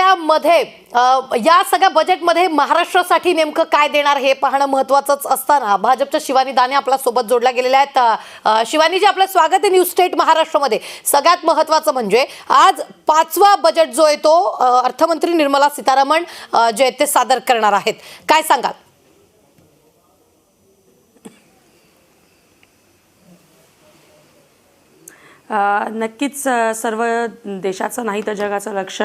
सगळ्यामध्ये या सगळ्या बजेटमध्ये महाराष्ट्रासाठी नेमकं काय देणार हे पाहणं महत्त्वाचंच असताना भाजपच्या शिवानी दाने आपल्या सोबत जोडल्या गेलेल्या आहेत. शिवानीजी, आपलं स्वागत आहे न्यूज स्टेट महाराष्ट्रामध्ये. सगळ्यात महत्त्वाचं म्हणजे आज 5वा बजेट जो आहे तो अर्थमंत्री निर्मला सीतारामन जे आहेत ते सादर करणार आहेत. काय सांगाल? नक्कीच सर्व देशाचं नाही तर जगाचं लक्ष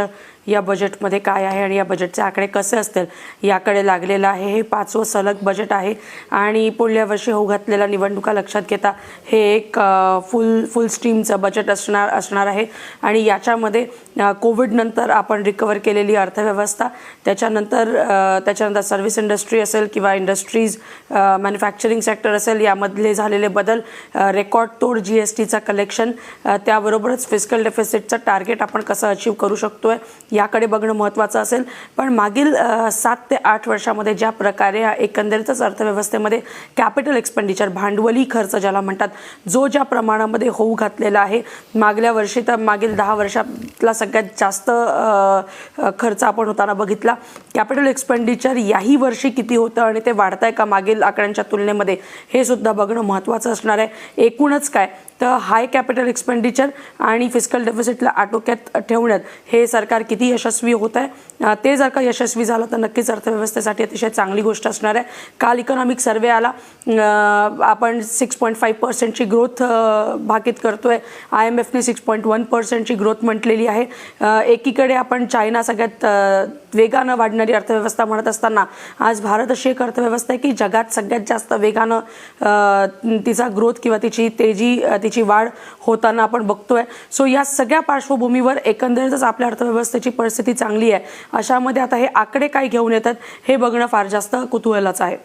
या बजेटमध्ये काय आहे आणि या बजेटचे आकडे कसे असतील याकडे लागलेलं आहे. हे 5वं सलग बजेट आहे आणि पुढल्या वर्षी होऊ घातलेल्या निवडणुका लक्षात घेता हे एक फुल स्ट्रीमचं बजेट असणार आहे. आणि याच्यामध्ये कोविडनंतर आपण रिकवर केलेली अर्थव्यवस्था, त्याच्यानंतर सर्व्हिस इंडस्ट्री असेल किंवा इंडस्ट्रीज, मॅन्युफॅक्चरिंग सेक्टर असेल, यामधले झालेले बदल, रेकॉर्ड तोड GSTचं कलेक्शन, त्याबरोबरच फिस्कल डेफिसिटचं टार्गेट आपण कसं अचीव करू शकतोय याकडे बघणं महत्त्वाचं असेल. पण मागील 7 ते 8 वर्षामध्ये ज्या प्रकारे एकंदरीतच अर्थव्यवस्थेमध्ये कॅपिटल एक्सपेंडिचर, भांडवली खर्च ज्याला म्हणतात, जो ज्या प्रमाणामध्ये होऊ घातलेला आहे, मागल्या वर्षी तर मागील 10 वर्षातला सगळ्यात जास्त खर्च आपण होताना बघितला. कॅपिटल एक्सपेंडिचर याही वर्षी किती होतं आणि ते वाढतंय का मागील आकड्यांच्या तुलनेमध्ये, हे सुद्धा बघणं महत्त्वाचं असणार आहे. एकूणच काय तर हाय कॅपिटल एक्सपेंडिचर आणि फिस्कल डेफिसिटला आटोक्यात ठेवण्यात हे सरकार किती यशस्वी होत आहे. ते जर का यशस्वी झालं तर नक्कीच अर्थव्यवस्थेसाठी अतिशय चांगली गोष्ट असणार आहे. काल इकॉनॉमिक सर्वे आला, आपण 6.5% ग्रोथ भाकीत करतोय. IMFने 6.1% ग्रोथ म्हटलेली आहे. एकीकडे आपण चायना सगळ्यात वेगानं वाढणारी अर्थव्यवस्था म्हणत असताना आज भारत अशी एक अर्थव्यवस्था आहे की जगात सगळ्यात जास्त वेगानं तिचा ग्रोथ किंवा तिची वाढ होताना आपण बघतोय. सो या सगळ्या पार्श्वभूमीवर एकंदरीतच आपल्या अर्थव्यवस्थेची परिस्थिती चांगली आहे. अशामध्ये आता हे आकडे काय घेऊन येतात हे बघणं फार जास्त कुतूहलाचं आहे.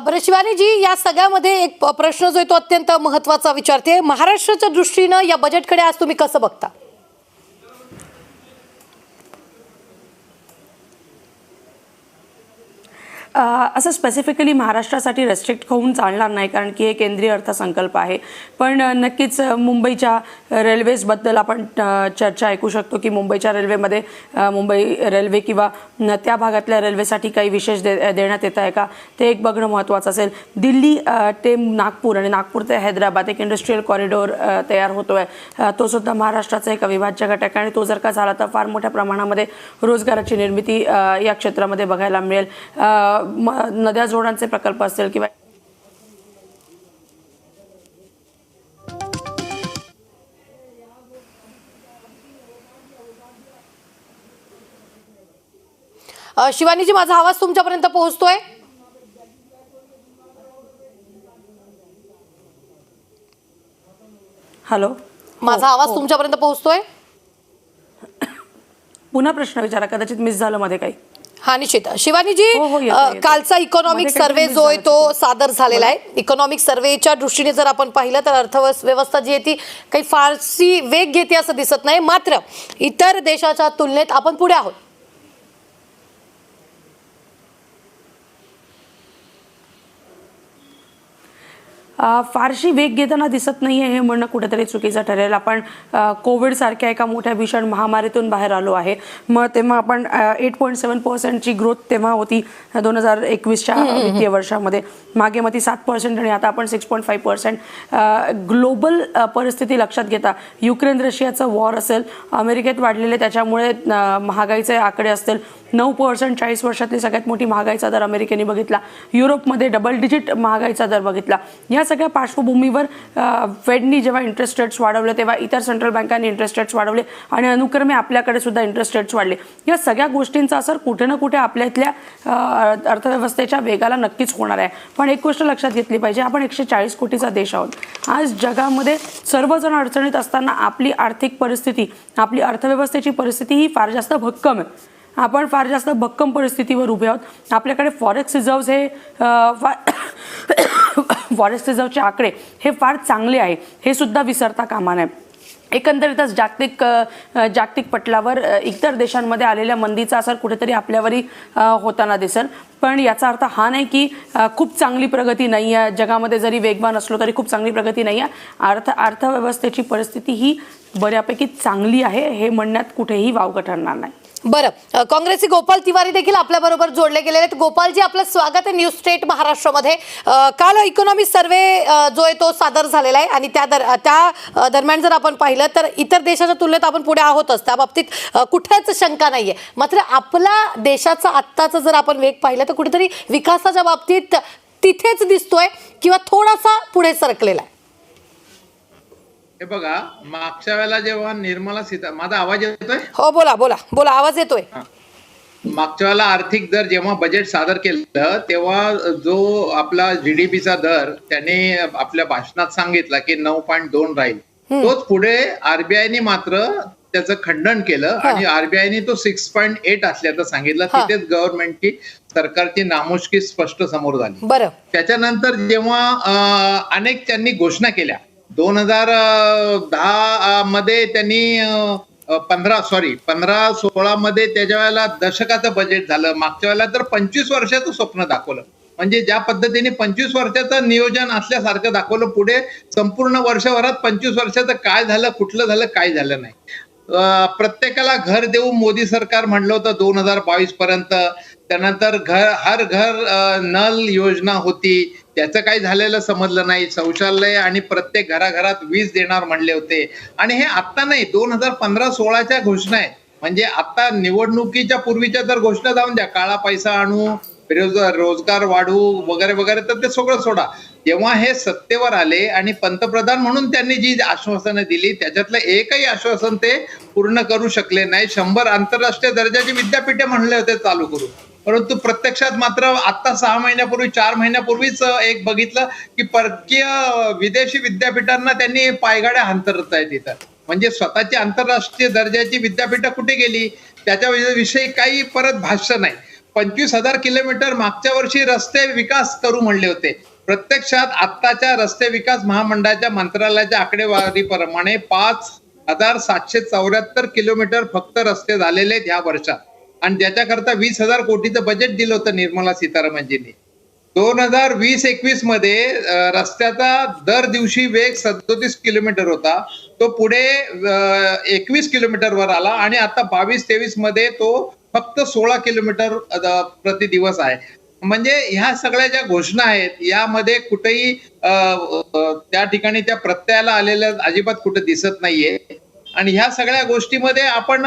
बरं शिवानीजी, या सगळ्यामध्ये एक प्रश्न जो आहे तो अत्यंत महत्त्वाचा विचारते. महाराष्ट्राच्या दृष्टीनं या बजेटकडे आज तुम्ही कसं बघता? असं स्पेसिफिकली महाराष्ट्रासाठी रेस्ट्रिक्ट होऊन चालणार नाही, कारण की हे केंद्रीय अर्थसंकल्प आहे. पण नक्कीच मुंबईच्या रेल्वेजबद्दल आपण चर्चा ऐकू शकतो की मुंबईच्या रेल्वेमध्ये मुंबई रेल्वे किंवा त्या भागातल्या रेल्वेसाठी काही विशेष देण्यात येत आहे का, ते एक बघणं महत्त्वाचं असेल. दिल्ली ते नागपूर आणि नागपूर ते हैदराबाद एक इंडस्ट्रीयल कॉरिडॉर तयार होतो आहे, तो सुद्धा महाराष्ट्राचा एक अविभाज्य घटक आहे आणि तो जर का झाला तर फार मोठ्या प्रमाणामध्ये रोजगाराची निर्मिती या क्षेत्रामध्ये बघायला मिळेल. नद्या जोडांचे प्रकल्प असतील किंवा शिवानीजी, माझा आवाज तुमच्यापर्यंत पोहोचतोय? हॅलो, माझा आवाज तुमच्यापर्यंत पोहोचतोय? पुन्हा प्रश्न विचारा, कदाचित मिस झालं मध्ये काही. हा, निश्चित. शिवानीजी, कालचा इकॉनॉमिक सर्वे जो आहे तो सादर झालेला आहे. इकॉनॉमिक सर्वेच्या दृष्टीने जर आपण पाहिलं तर अर्थव्यवस्था जी आहे ती काही फारशी वेग घेते असं दिसत नाही, मात्र इतर देशाच्या तुलनेत आपण पुढे आहोत. फारशी वेग घेताना दिसत नाही आहे हे म्हणणं कुठेतरी चुकीचं ठरेल. आपण कोविडसारख्या एका मोठ्या भीषण महामारीतून बाहेर आलो आहे. मग तेव्हा आपण 8.7% ग्रोथ तेव्हा होती 2021च्या वित्तीय वर्षामध्ये. मागे मग ती 7% आणि आता आपण 6.5%. ग्लोबल परिस्थिती लक्षात घेता युक्रेन रशियाचं वॉर असेल, अमेरिकेत वाढलेले त्याच्यामुळे महागाईचे आकडे असतील, 9% 40 वर्षातली सगळ्यात मोठी महागाईचा दर अमेरिकेने बघितला. युरोपमध्ये डबल डिजिट महागाईचा दर बघितला. या सगळ्या पार्श्वभूमीवर फेडनी जेव्हा इंटरेस्ट रेट्स वाढवले तेव्हा इतर सेंट्रल बँकांनी इंटरेस्ट रेट्स वाढवले आणि अनुक्रमे आपल्याकडे सुद्धा इंटरेस्ट रेट्स वाढले. या सगळ्या गोष्टींचा असर कुठे ना कुठे आपल्या इथल्या अर्थव्यवस्थेच्या वेगाला नक्कीच होणार आहे. पण एक गोष्ट लक्षात घेतली पाहिजे, आपण 140 कोटीचा देश आहोत. आज जगामध्ये सर्वजण अडचणीत असताना आपली आर्थिक परिस्थिती, आपली अर्थव्यवस्थेची परिस्थिती ही फार जास्त भक्कम आहे. आपण फार जास्त भक्कम परिस्थितीवर उभे आहोत. आपल्याकडे फॉरेक्स रिझर्व्ह हे फॉरेक्स रिझर्व्हचे आकडे हे फार चांगले आहे, हे सुद्धा विसरता कामा नये. एकंदरीतच जागतिक पटलावर इतर देशांमध्ये आलेल्या मंदीचा असर कुठेतरी आपल्यावरही होताना दिसेल. पण याचा अर्थ हा नाही की खूप चांगली प्रगती नाही आहे, जगामध्ये जरी वेगवान असलो तरी खूप चांगली प्रगती नाही आहे. अर्थव्यवस्थेची परिस्थिती ही बऱ्यापैकी चांगली आहे हे म्हणण्यात कुठेही वावगं ठरणार नाही. बरं, काँग्रेसचे गोपाल तिवारी देखील आपल्या बरोबर जोडले गेलेले आहेत. गोपालजी, आपलं स्वागत आहे न्यूज स्टेट महाराष्ट्रामध्ये. काल इकॉनॉमी सर्वे जो आहे तो सादर झालेला आहे आणि त्या दरम्यान जर आपण पाहिलं तर इतर देशाच्या तुलनेत आपण पुढे आहोतच, त्या बाबतीत कुठेच शंका नाहीये. मात्र आपला देशाचा आत्ताचा जर आपण वेग पाहिला तर कुठेतरी विकासाच्या बाबतीत तिथेच दिसतोय किंवा थोडासा पुढे सरकलेला आहे. हे बघा, मागच्या वेळेला जेव्हा निर्मला माझा आवाज येतोय? हो, बोला बोला बोला, आवाज येतोय. मागच्या वेळेला आर्थिक दर जेव्हा बजेट सादर केलं तेव्हा जो आपला जीडीपीचा दर त्याने आपल्या भाषणात सांगितला की 9.2 राहील, तोच पुढे आरबीआयने मात्र त्याचं खंडन केलं आणि आरबीआयने तो 6.8 असल्याचं सांगितलं. तिथेच गव्हर्नमेंटची सरकारची नामुष्की स्पष्ट समोर झाली. बरं, त्याच्यानंतर जेव्हा अनेक त्यांनी घोषणा केल्या 2010 मध्ये त्यांनी 15-16 मध्ये त्याच्या वेळेला दशकाचं बजेट झालं. मागच्या वेळेला तर 25 वर्षाचं स्वप्न दाखवलं. म्हणजे ज्या पद्धतीने 25 वर्षाचं नियोजन असल्यासारखं दाखवलं. पुढे संपूर्ण वर्षभरात 25 वर्षाचं काय झालं, कुठलं झालं, काय झालं नाही. प्रत्येकाला घर देऊ मोदी सरकार म्हणलं होतं 2022 पर्यंत. त्यानंतर हर घर नल योजना होती, त्याचं काही झालेलं समजलं नाही. शौचालय आणि प्रत्येक घराघरात वीज देणार म्हणले होते. आणि हे आता नाही, 2015-16च्या घोषणा आहेत. म्हणजे आता निवडणुकीच्या पूर्वीच्या जर घोषणा जाऊन द्या, काळा पैसा आणू, रोजगार वाढवू वगैरे वगैरे, तर ते सगळं सोडा. जेव्हा हे सत्तेवर आले आणि पंतप्रधान म्हणून त्यांनी जी आश्वासनं दिली त्याच्यातलं एकही आश्वासन ते पूर्ण करू शकले नाही. 100 आंतरराष्ट्रीय दर्जाची विद्यापीठे म्हणले होते चालू करू, परंतु प्रत्यक्षात मात्र आता 6 महिन्यापूर्वी 4 महिन्यापूर्वीच एक बघितलं की परकीय विदेशी विद्यापीठांना त्यांनी पायगाड्या अंतरत आहेत इथं. म्हणजे स्वतःची आंतरराष्ट्रीय दर्जाची विद्यापीठं कुठे गेली त्याच्या विषयी काही परत भाष्य नाही. 25,000 किलोमीटर मागच्या वर्षी रस्ते विकास करू म्हणले होते. प्रत्यक्षात आत्ताच्या रस्ते विकास महामंडळाच्या मंत्रालयाच्या आकडेवारीप्रमाणे 5,774 किलोमीटर फक्त रस्ते झालेले आहेत ह्या वर्षात. आणि ज्याच्याकरता 20,000 कोटीचं बजेट दिलं होतं निर्मला सीतारामनजींनी. 2020-21 मध्ये रस्त्याचा दर दिवशी वेग 37 किलोमीटर होता, तो पुढे 21 किलोमीटरवर आला आणि आता 22-23 मध्ये तो फक्त 16 किलोमीटर प्रति दिवस आहे. म्हणजे ह्या सगळ्या ज्या घोषणा आहेत यामध्ये कुठेही त्या ठिकाणी त्या प्रत्ययाला आलेल्या अजिबात कुठे दिसत नाहीये. आणि ह्या सगळ्या गोष्टीमध्ये आपण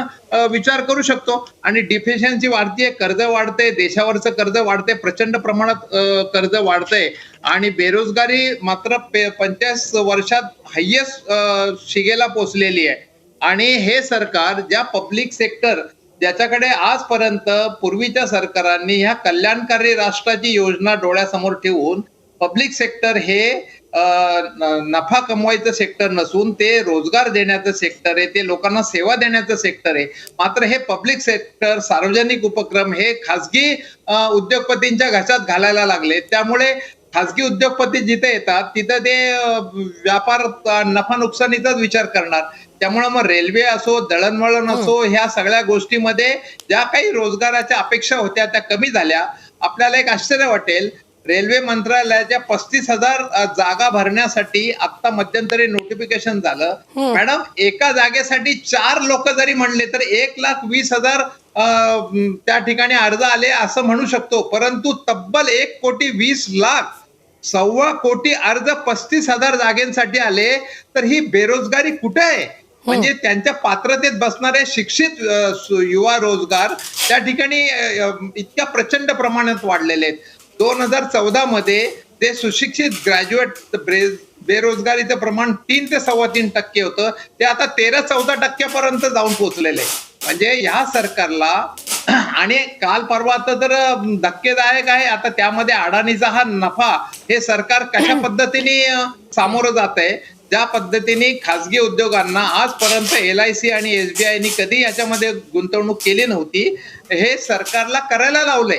विचार करू शकतो. आणि डिफिशियन्सी वाढतीये, कर्ज वाढते, देशावरचं कर्ज वाढते, प्रचंड प्रमाणात कर्ज वाढतंय आणि बेरोजगारी मात्र 50 वर्षात हायेस्ट शिगेला पोहोचलेली आहे. आणि हे सरकार ज्या पब्लिक सेक्टर ज्याच्याकडे आजपर्यंत पूर्वीच्या सरकारांनी ह्या कल्याणकारी राष्ट्राची योजना डोळ्यासमोर ठेवून पब्लिक सेक्टर हे नफा कमवायचं सेक्टर नसून ते रोजगार देण्याचं सेक्टर आहे, ते लोकांना सेवा देण्याचं सेक्टर आहे. मात्र हे पब्लिक सेक्टर, सार्वजनिक उपक्रम हे खासगी उद्योगपतींच्या घशात घालायला लागले. त्यामुळे खासगी उद्योगपती जिथे येतात तिथं ते व्यापार नफा नुकसानीचाच विचार करणार. त्यामुळे मग रेल्वे असो, दळणवळण असो, ह्या सगळ्या गोष्टीमध्ये ज्या काही रोजगाराच्या अपेक्षा होत्या त्या कमी झाल्या. आपल्याला एक आश्चर्य वाटेल, रेल्वे मंत्रालयाच्या 35,000 जागा भरण्यासाठी आता मध्यंतरी नोटिफिकेशन झालं. मॅडम, एका जागेसाठी 4 लोक जरी म्हणले तर 1,20,000 त्या ठिकाणी अर्ज आले असं म्हणू शकतो. परंतु तब्बल 1,20,00,000 1.25 कोटी अर्ज 35,000 जागेसाठी आले. तर ही बेरोजगारी कुठे आहे? म्हणजे त्यांच्या पात्रतेत बसणारे शिक्षित युवा रोजगार त्या ठिकाणी इतक्या प्रचंड प्रमाणात वाढलेले आहेत. 2014 मध्ये ते सुशिक्षित ग्रॅज्युएट बेरोजगारीचं प्रमाण 3 ते 3.25% होतं, ते आता 13-14% पर्यंत जाऊन पोहोचलेलं आहे. म्हणजे ह्या सरकारला आणि काल परवा तर धक्केदायक आहे, आता त्यामध्ये अडाणीचा हा नफा हे सरकार कशा पद्धतीने सामोरं जात आहे. ज्या पद्धतीने खासगी उद्योगांना आजपर्यंत LIC आणि SBIनी कधी याच्यामध्ये गुंतवणूक केली नव्हती, हे सरकारला करायला लावलंय.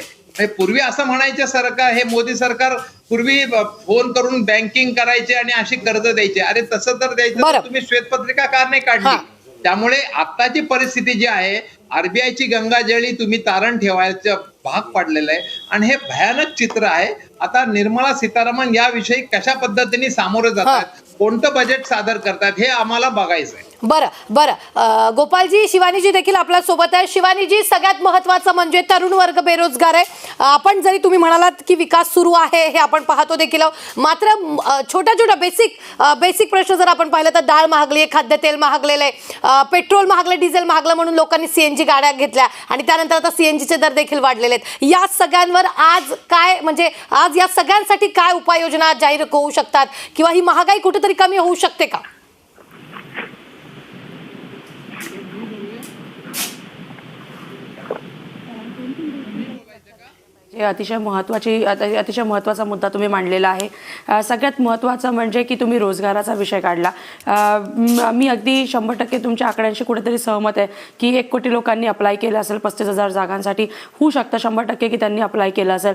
पूर्वी असं म्हणायचे सरकार, हे मोदी सरकार पूर्वी फोन करून बँकिंग करायचे आणि अशी कर्ज द्यायचे. अरे तसं तर द्यायचं तर तुम्ही श्वेतपत्रिका का नाही काढली? त्यामुळे आताची परिस्थिती जी आहे, आरबीआयची गंगाजळी तुम्ही तारण ठेवायचं भाग पडलेलं आहे आणि हे भयानक चित्र आहे. आता निर्मला सीतारामन याविषयी कशा पद्धतीने सामोरं जातात, कोणतं बजेट सादर करतात हे आम्हाला बघायचं आहे. बरं बरं गोपालजी, शिवानीजी देखील आपल्या सोबत आहे. शिवानीजी, सगळ्यात महत्त्वाचं म्हणजे तरुण वर्ग बेरोजगार आहे. आपण जरी तुम्ही म्हणालात की विकास सुरू आहे हे आपण पाहतो देखील आहोत, मात्र छोट्या छोट्या बेसिक प्रश्न जर आपण पाहिलं तर डाळ महागली आहे, खाद्यतेल महागलेलं आहे, पेट्रोल महागलं, डिझेल महागलं म्हणून लोकांनी CNG गाड्या घेतल्या आणि त्यानंतर आता CNGचे दर देखील वाढलेले आहेत. या सगळ्यांवर आज काय, म्हणजे आज या सगळ्यांसाठी काय उपाययोजना जाहीर होऊ शकतात किंवा ही महागाई कुठेतरी कमी होऊ शकते का? हे अतिशय महत्त्वाचा मुद्दा तुम्ही मांडलेला आहे. सगळ्यात महत्त्वाचं म्हणजे की तुम्ही रोजगाराचा विषय काढला. मी अगदी 100% तुमच्या आकड्यांशी कुठेतरी सहमत आहे की 1 कोटी लोकांनी अप्लाय केलं असेल 35,000 जागांसाठी. होऊ शकतं 100% की त्यांनी अप्लाय केलं असेल,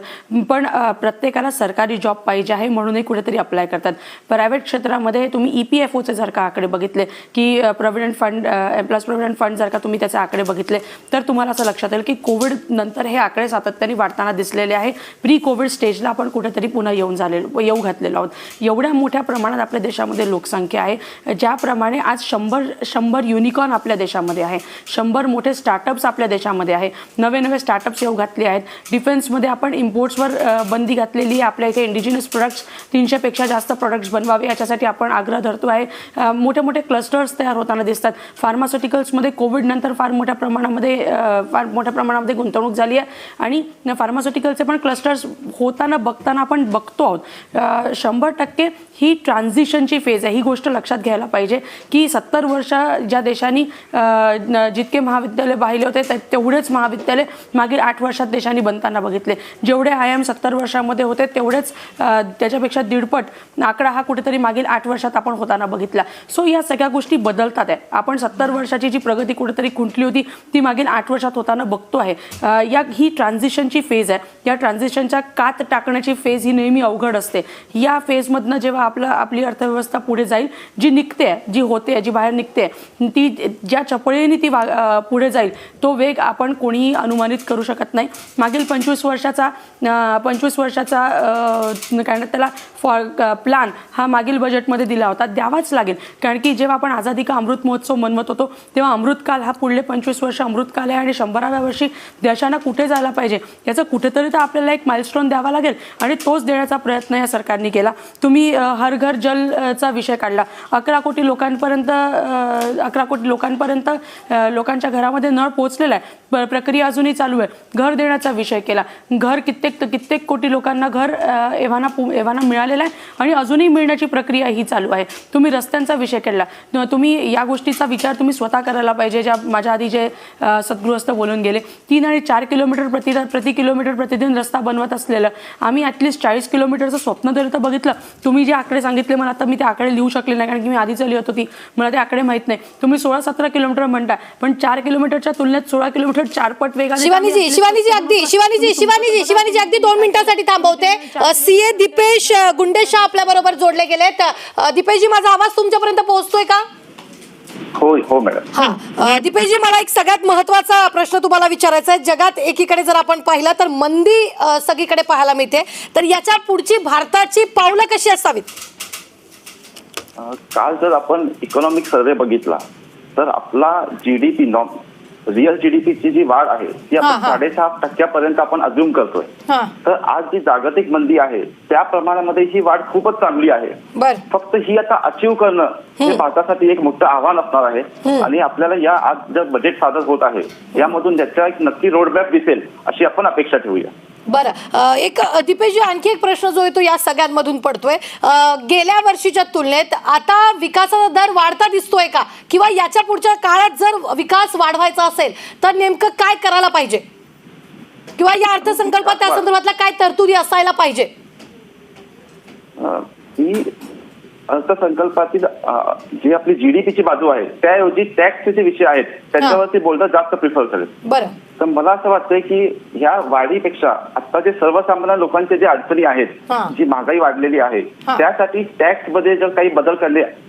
पण प्रत्येकाला सरकारी जॉब पाहिजे आहे म्हणूनही कुठेतरी अप्लाय करतात. प्रायव्हेट क्षेत्रामध्ये तुम्ही EPFOचे जर का आकडे बघितले की provident fund, employees provident fund जर का तुम्ही त्याचे आकडे बघितले तर तुम्हाला असं लक्षात येईल की कोविड नंतर हे आकडे सातत्याने वाढताना दिसलेले आहे. प्री कोविड स्टेजला आपण कुठेतरी पुन्हा येऊ घातलेलो आहोत. एवढ्या मोठ्या प्रमाणात आपल्या देशामध्ये लोकसंख्या आहे. ज्याप्रमाणे आज 100 युनिकॉर्न आपल्या देशामध्ये आहे, 100 मोठे स्टार्टअप्स आपल्या देशामध्ये आहे, नवे स्टार्टअप्स येऊ घातले आहेत. डिफेन्समध्ये आपण इम्पोर्ट्सवर बंदी घातलेली आहे. आपल्या इथे इंडिजिनस प्रोडक्ट्स 300पेक्षा जास्त प्रोडक्ट्स बनवावे याच्यासाठी आपण आग्रह धरतो आहे. मोठे क्लस्टर्स तयार होताना दिसतात. फार्मास्युटिकल्समध्ये कोविड नंतर फार मोठ्या प्रमाणामध्ये गुंतवणूक झाली आहे आणि फार्मास्युटिकलचे पण क्लस्टर्स बघताना आपण बघतो आहोत. 100% ही ट्रान्झिशनची फेज आहे. ही गोष्ट लक्षात घ्यायला पाहिजे की 70 वर्ष ज्या देशांनी जितके महाविद्यालय बाहिले होते तेवढेच महाविद्यालय मागील 8 वर्षात देशांनी बनताना बघितले. जेवढे IIM 70 वर्षामध्ये होते तेवढेच त्याच्यापेक्षा 1.5 आकडा हा कुठेतरी मागील 8 वर्षात आपण होताना बघितला. सो या सगळ्या गोष्टी बदलतात आहे. आपण 70 वर्षाची जी प्रगती कुठेतरी खुंटली होती ती मागील 8 वर्षात होताना बघतो आहे. ही ट्रान्झिशनची फेज आहे. या ट्रान्झिशनच्या कात टाकण्याची फेज ही नेहमी अवघड असते. या फेजमधनं जेव्हा आपली अर्थव्यवस्था पुढे जाईल, जी निघते, जी होते, जी बाहेर निघते, ती ज्या चपळीने ती पुढे जाईल तो वेग आपण कोणीही अनुमानित करू शकत नाही. मागील 25 वर्षाचा काय त्याला प्लॅन हा मागील बजेटमध्ये दिला होता, द्यावाच लागेल. कारण की जेव्हा आपण आझादी का अमृत महोत्सव मनवत होतो तेव्हा अमृतकाल हा पुढले 25 वर्ष अमृतकाल आहे आणि 100व्या वर्षी देशांना कुठे जायला पाहिजे याचं कुठेतरी तर आपल्याला एक माइलस्टोन द्यावा लागेल आणि तोच देण्याचा प्रयत्न या सरकारने केला. तुम्ही हर घर जलचा विषय काढला. 11 कोटी लोकांपर्यंत लोकांच्या घरामध्ये नळ पोहोचलेला आहे. प्रक्रिया अजूनही चालू आहे. घर देण्याचा विषय केला. घर कित्येक कोटी लोकांना घर एव्हाना मिळालेला आहे आणि अजूनही मिळण्याची प्रक्रिया ही चालू आहे. तुम्ही रस्त्यांचा विषय केला. तुम्ही या गोष्टीचा विचार तुम्ही स्वतः करायला पाहिजे. ज्या माझ्या आधी जे सद्गृहस्थ बोलून गेले, 3 आणि 4 किलोमीटर प्रति किलोमीटर प्रतिदिन रस्ता बनवत असलेलं आम्ही ॲटलिस्ट 40 किलोमीटरचं स्वप्न तरी तर बघितलं. तुम्ही जे आकडे सांगितले मला आता मी ते आकडे लिहू शकले नाही कारण की मी आधीच लिहित होती, मला ते आकडे माहीत नाही. तुम्ही 16-17 किलोमीटर म्हणताय पण 4 किलोमीटरच्या तुलनेत 16 किलोमीटर 4 पट वेगाने. शिवानीजी अगदी 2 मिनिटांसाठी थांबवते. CA दीपेश गुंडेशाह आपल्या बरोबर जोडले गेलेत. दीपेशजी, माझा आवाज तुमच्यापर्यंत पोहोचतोय का? हो मॅडम. हा दीपेशजी, मला एक सगळ्यात महत्त्वाचा प्रश्न तुम्हाला विचारायचा आहे. जगात एकीकडे जर आपण पाहिलं तर मंदी सगळीकडे पाहायला मिळते, तर याच्या पुढची भारताची पावलं कशी असावीत? काल जर आपण इकॉनॉमिक सर्वे बघितला तर आपला GDP रिअल GDPची जी वाढ आहे ती आपण 6.5% आपण अज्युम करतोय. तर आज जी जागतिक मंदी आहे त्या प्रमाणामध्ये ही वाढ खूपच चांगली आहे. फक्त ही आता अचीव करणं हे भारतासाठी एक मोठं आव्हान असणार आहे आणि आपल्याला या आज जर बजेट सादर होत आहे यामधून त्याचा एक नक्की रोडमॅप दिसेल अशी आपण अपेक्षा ठेवूया. बरं, एक दीपेशजी आणखी एक प्रश्न जो आहे तो या सगळ्यांमधून पडतोय. गेल्या वर्षीच्या तुलनेत आता विकासाचा दर वाढता दिसतोय का? किंवा याच्या पुढच्या काळात जर विकास वाढवायचा असेल तर नेमकं काय करायला पाहिजे? किंवा या अर्थसंकल्पात त्या संदर्भातला काय तरतुदी असायला पाहिजे? ही अर्थसंकल्पातील जी आपली GDPची बाजू आहे त्याऐवजी टॅक्सचे विषय आहेत त्याच्यावरती बोलणं जास्त प्रिफर करेल. बरं, तर मला असं वाटतंय की ह्या वाढीपेक्षा आता जे सर्वसामान्य लोकांचे जे अडचणी आहेत, जी महागाई वाढलेली आहे त्यासाठी टॅक्स मध्ये जर काही बदल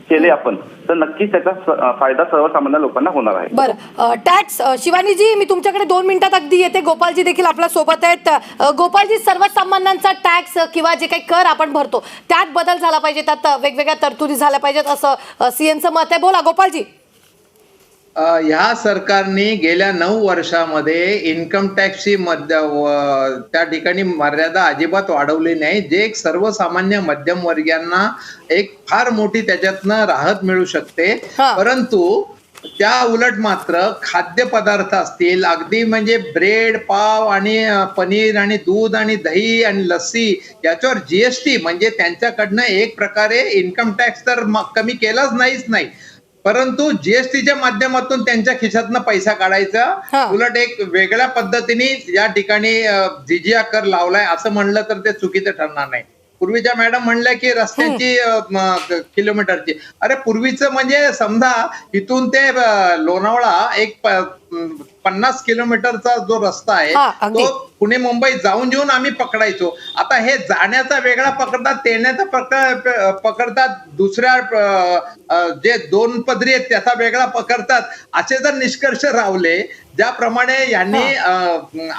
केले आपण तर नक्कीच त्याचा फायदा सर्वसामान्य लोकांना होणार आहे. बरं, टॅक्स शिवानीजी मी तुमच्याकडे 2 मिनिटात अगदी येते. गोपालजी देखील आपल्या सोबत आहेत. गोपालजी, सर्वसामान्यांचा टॅक्स किंवा जे काही कर आपण भरतो त्यात बदल झाला पाहिजे, त्यात वेगवेगळ्या तरतुदी झाल्या पाहिजेत असं CNचं मत आहे. बोला गोपालजी. ह्या सरकारने गेल्या 9 वर्षामध्ये इन्कम टॅक्सची त्या ठिकाणी मर्यादा अजिबात वाढवली नाही, जे एक सर्वसामान्य मध्यमवर्गीयांना एक फार मोठी त्याच्यातनं राहत मिळू शकते. परंतु त्या उलट मात्र खाद्यपदार्थ असतील, अगदी म्हणजे ब्रेड, पाव आणि पनीर आणि दूध आणि दही आणि लस्सी याच्यावर जीएसटी म्हणजे त्यांच्याकडनं एक प्रकारे इन्कम टॅक्स तर कमी केलाच नाही, परंतु जीएसटीच्या माध्यमातून त्यांच्या खिशातनं पैसा काढायचा. उलट एक वेगळ्या पद्धतीने या ठिकाणी जिजिया कर लावलाय असं म्हणलं तर ते चुकीचं ठरणार नाही. पूर्वीच्या मॅडम म्हणल्या की रस्त्याची किलोमीटरची, अरे पूर्वीचं म्हणजे समजा इथून ते लोणावळा एक 50 किलोमीटरचा जो रस्ता आहे तो पुणे मुंबई जाऊन येऊन आम्ही पकडायचो. आता हे जाण्याचा वेगळा पकडतात, येण्याचा पकडतात, दुसऱ्या जे 2 पदरी आहेत त्याचा वेगळा पकडतात. असे जर निष्कर्ष लावले, ज्याप्रमाणे यांनी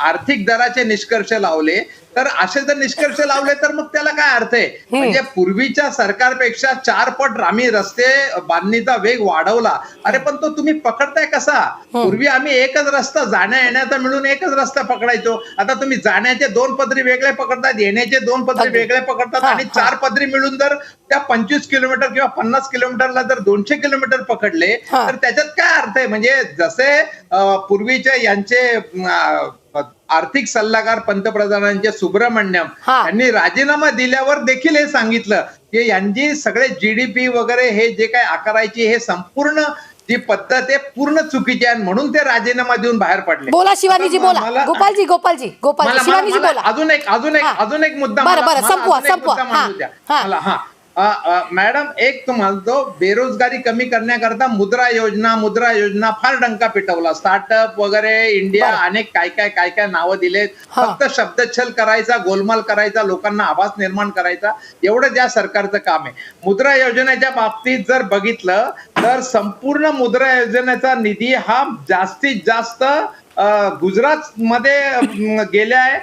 आर्थिक दराचे निष्कर्ष लावले, तर असे जर निष्कर्ष लावले तर मग त्याला काय अर्थ आहे? म्हणजे पूर्वीच्या सरकारपेक्षा 4 पट आम्ही रस्ते बांधणीचा वेग वाढवला. अरे पण तो तुम्ही पकडताय कसा? पूर्वी आम्ही एकच रस्ता जाण्या येण्याचा मिळून एकच रस्ता पकडायचो. आता तुम्ही जाण्याचे 2 पदरी वेगळे पकडतात, येण्याचे 2 पदरी वेगळे पकडतात आणि 4 पदरी मिळून जर त्या 25 किलोमीटर किंवा 50 किलोमीटरला जर 200 किलोमीटर पकडले तर त्याच्यात काय अर्थ आहे? म्हणजे जसे पूर्वीचे यांचे आर्थिक सल्लागार पंतप्रधानांचे सुब्रमण्यम यांनी राजीनामा दिल्यावर देखील हे सांगितलं की यांची सगळे जीडीपी वगैरे हे जे काय आकारायची हे संपूर्ण जी पद्धत आहे पूर्ण चुकीची आहे, म्हणून ते राजीनामा देऊन बाहेर पडले. बोला शिवानीजी, बोला. गोपालजी शिवानीजी बोला. अजून एक मुद्दा बरं संपवा. मला मॅडम एक तुम्हाला तो बेरोजगारी कमी करण्याकरता मुद्रा योजना फार डंका पिटवला. स्टार्टअप वगैरे इंडिया अनेक काय नावं दिलेत. फक्त शब्दच्छल करायचा, गोलमाल करायचा, लोकांना आभास निर्माण करायचा, एवढं ज्या सरकारचं काम आहे. मुद्रा योजनेच्या बाबतीत जर बघितलं तर संपूर्ण मुद्रा योजनेचा निधी हा जास्तीत जास्त गुजरात मध्ये गेलाय.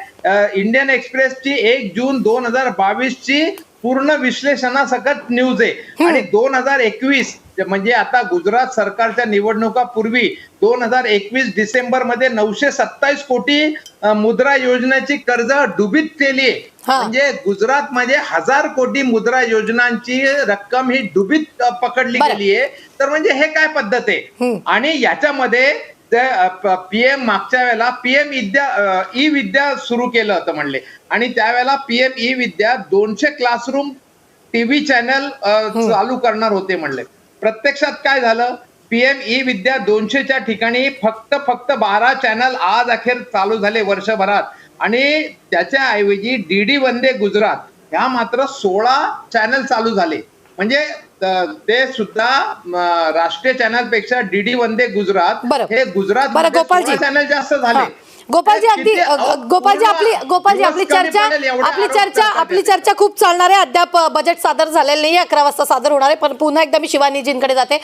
इंडियन एक्सप्रेसची 1 जून 2022 ची पूर्ण विश्लेषणासकट न्यूज आहे. आणि 2021 म्हणजे आता गुजरात सरकारच्या निवडणुका पूर्वी 2021 डिसेंबर मध्ये 927 कोटी मुद्रा योजनेची कर्ज डुबीत केली. म्हणजे गुजरात मध्ये 1000 कोटी मुद्रा योजनांची रक्कम ही डुबीत पकडली गेली आहे. तर म्हणजे हे काय पद्धत आहे? आणि याच्यामध्ये पीएम मागच्या वेळेला पीएम ई विद्या सुरू केलं होतं म्हणले, आणि त्यावेळेला पीएम ई विद्या 200 क्लासरूम टीव्ही चॅनल चालू करणार होते म्हणले. प्रत्यक्षात काय झालं? पीएम ई विद्या 200च्या ठिकाणी फक्त 12 चॅनल आज अखेर चालू झाले वर्षभरात, आणि त्याच्या ऐवजी डीडी वंदे गुजरात ह्या मात्र 16 चॅनल चालू झाले. म्हणजे ते सुद्धा राष्ट्रीय चॅनल पेक्षा डीडी वंदे गुजरात हे गुजरात चॅनल जास्त झाले. गोपालजी आपली चर्चा खूप चालणार आहे. अद्याप बजेट सादर झालेलं नाही, 11 वाजता सादर होणार आहे. पण पुन्हा एकदा मी शिवानीजींकडे जाते.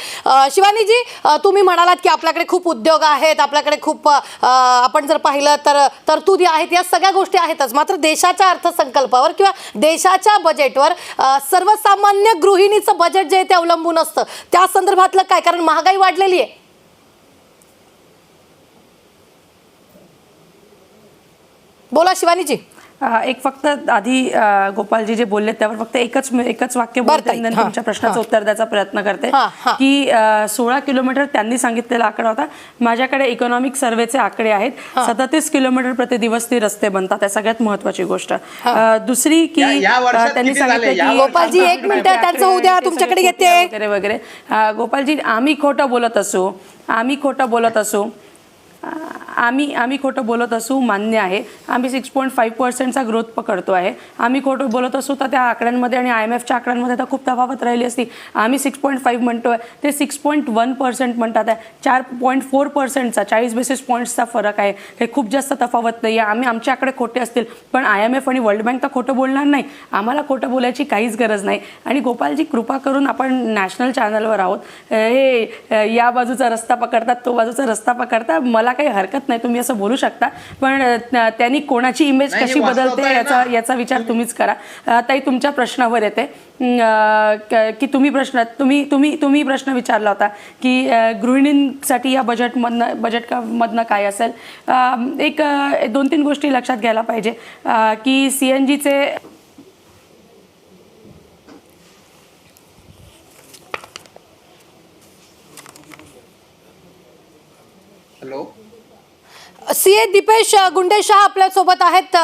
शिवानीजी, तुम्ही म्हणालात की आपल्याकडे खूप उद्योग आहेत, आपल्याकडे खूप आपण जर पाहिलं तर तरतुदी आहेत, या सगळ्या गोष्टी आहेतच. मात्र देशाच्या अर्थसंकल्पावर किंवा देशाच्या बजेटवर सर्वसामान्य गृहिणीचं बजेट जे आहे ते अवलंबून असतं. त्या संदर्भातलं काय? कारण महागाई वाढलेली आहे. बोला शिवानीजी. एक फक्त आधी गोपालजी जे बोलले त्यावर फक्त एकच वाक्य बोलते, तुमच्या प्रश्नाचं उत्तर द्यायचा प्रयत्न करते की 16 किलोमीटर त्यांनी सांगितलेला आकडा होता. माझ्याकडे इकॉनॉमिक सर्वेचे आकडे आहेत. 37 किलोमीटर प्रति दिवस ते रस्ते बनतात. त्या सगळ्यात महत्वाची गोष्ट. दुसरी की त्यांनी सांगितलं की गोपालजी 1 मिनिट त्यांचं उद्या तुमच्याकडे येते वगैरे वगैरे. गोपालजी, आम्ही खोटं बोलत असू मान्य आहे. आम्ही 6.5% ग्रोथ पकडतो आहे. आम्ही खोटं बोलत असू तर त्या आकड्यांमध्ये आणि IMFच्या आकड्यांमध्ये तर खूप तफावत राहिली असती. आम्ही 6.5 म्हणतोय, ते 6.1% म्हणतात आहे. 4.4%चा 40 बेसिस पॉईंट्सचा फरक आहे. हे खूप जास्त तफावत नाही आहे. आम्ही आमचे आकडे खोटे असतील, पण IMF आणि वर्ल्ड बँक तर खोटं बोलणार नाही. आम्हाला खोटं बोलायची काहीच गरज नाही. आणि गोपालजी, कृपा करून आपण नॅशनल चॅनलवर आहोत, हे या बाजूचा रस्ता पकडतात, तो बाजूचा रस्ता पकडतात, मला काही हरकत नाही, तुम्ही असं बोलू शकता. पण त्यांनी कोणाची इमेज कशी बदलते याचा विचार तुम्हीच करा. ताई, तुमच्या प्रश्नावर येते. की तुम्ही प्रश्न विचारला होता की गृहिणींसाठी या बजेटमधनं काय असेल. एक 2-3 गोष्टी लक्षात घ्यायला पाहिजे की CNGचे हॅलो, CA दीपेश गुंडेशाह आपल्या सोबत आहेत.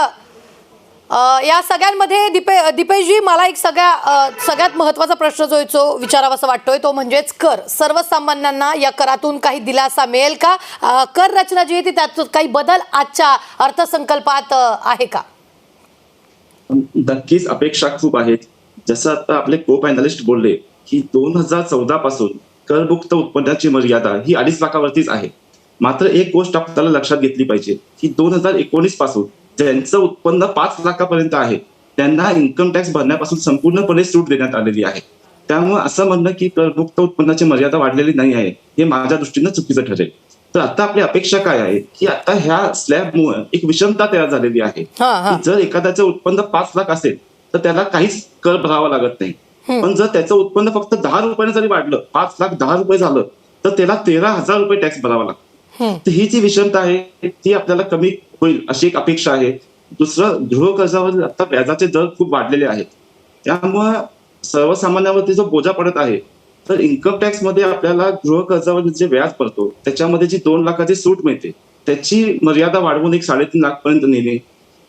या सगळ्यांमध्ये दीपेशजी, मला एक सगळ्यात महत्त्वाचा प्रश्न जो आहे तो विचारावासा वाटतोय, तो म्हणजेच कर. सर्वसामान्यांना या करातून काही दिलासा मिळेल का? कर रचना जी आहे ती त्यात काही बदल आजच्या अर्थसंकल्पात आहे का? नक्कीच अपेक्षा खूप आहेत. जसं आता आपले को पॅनलिस्ट बोलले की 2014 पासून करमुक्त उत्पन्नाची मर्यादा ही 2.5 लाखावरतीच आहे. मात्र एक गोष्ट आपल्याला लक्षात घेतली पाहिजे की 2019 पासून ज्यांचं उत्पन्न 5 लाखापर्यंत आहे त्यांना इन्कम टॅक्स भरण्यापासून संपूर्णपणे सूट देण्यात आलेली आहे. त्यामुळे असं म्हणणं की करमुक्त उत्पन्नाची मर्यादा वाढलेली नाही आहे हे माझ्या दृष्टीनं चुकीचं ठरेल. तर आता आपली अपेक्षा काय आहे की आता ह्या स्लॅबमुळे एक विषमता तयार झालेली आहे की जर एखाद्याचं उत्पन्न 5 लाख असेल तर त्याला काहीच कर भरावा लागत नाही. पण जर त्याचं उत्पन्न फक्त 10 रुपयाने जरी वाढलं, 5 लाख 10 रुपये झालं, तर त्याला 13,000 रुपये टॅक्स भरावा लागतो. तर ही जी विषमता आहे ती आपल्याला कमी होईल अशी एक अपेक्षा आहे. दुसरं, गृह कर्जावर आता व्याजाचे दर खूप वाढलेले आहेत. त्यामुळं सर्वसामान्यावरती जो बोजा पडत आहे, तर इन्कम टॅक्स मध्ये आपल्याला गृह कर्जावर जे व्याज पडतो त्याच्यामध्ये जी 2 लाखाची सूट मिळते त्याची मर्यादा वाढवून 3.5 लाख पर्यंत नेणे.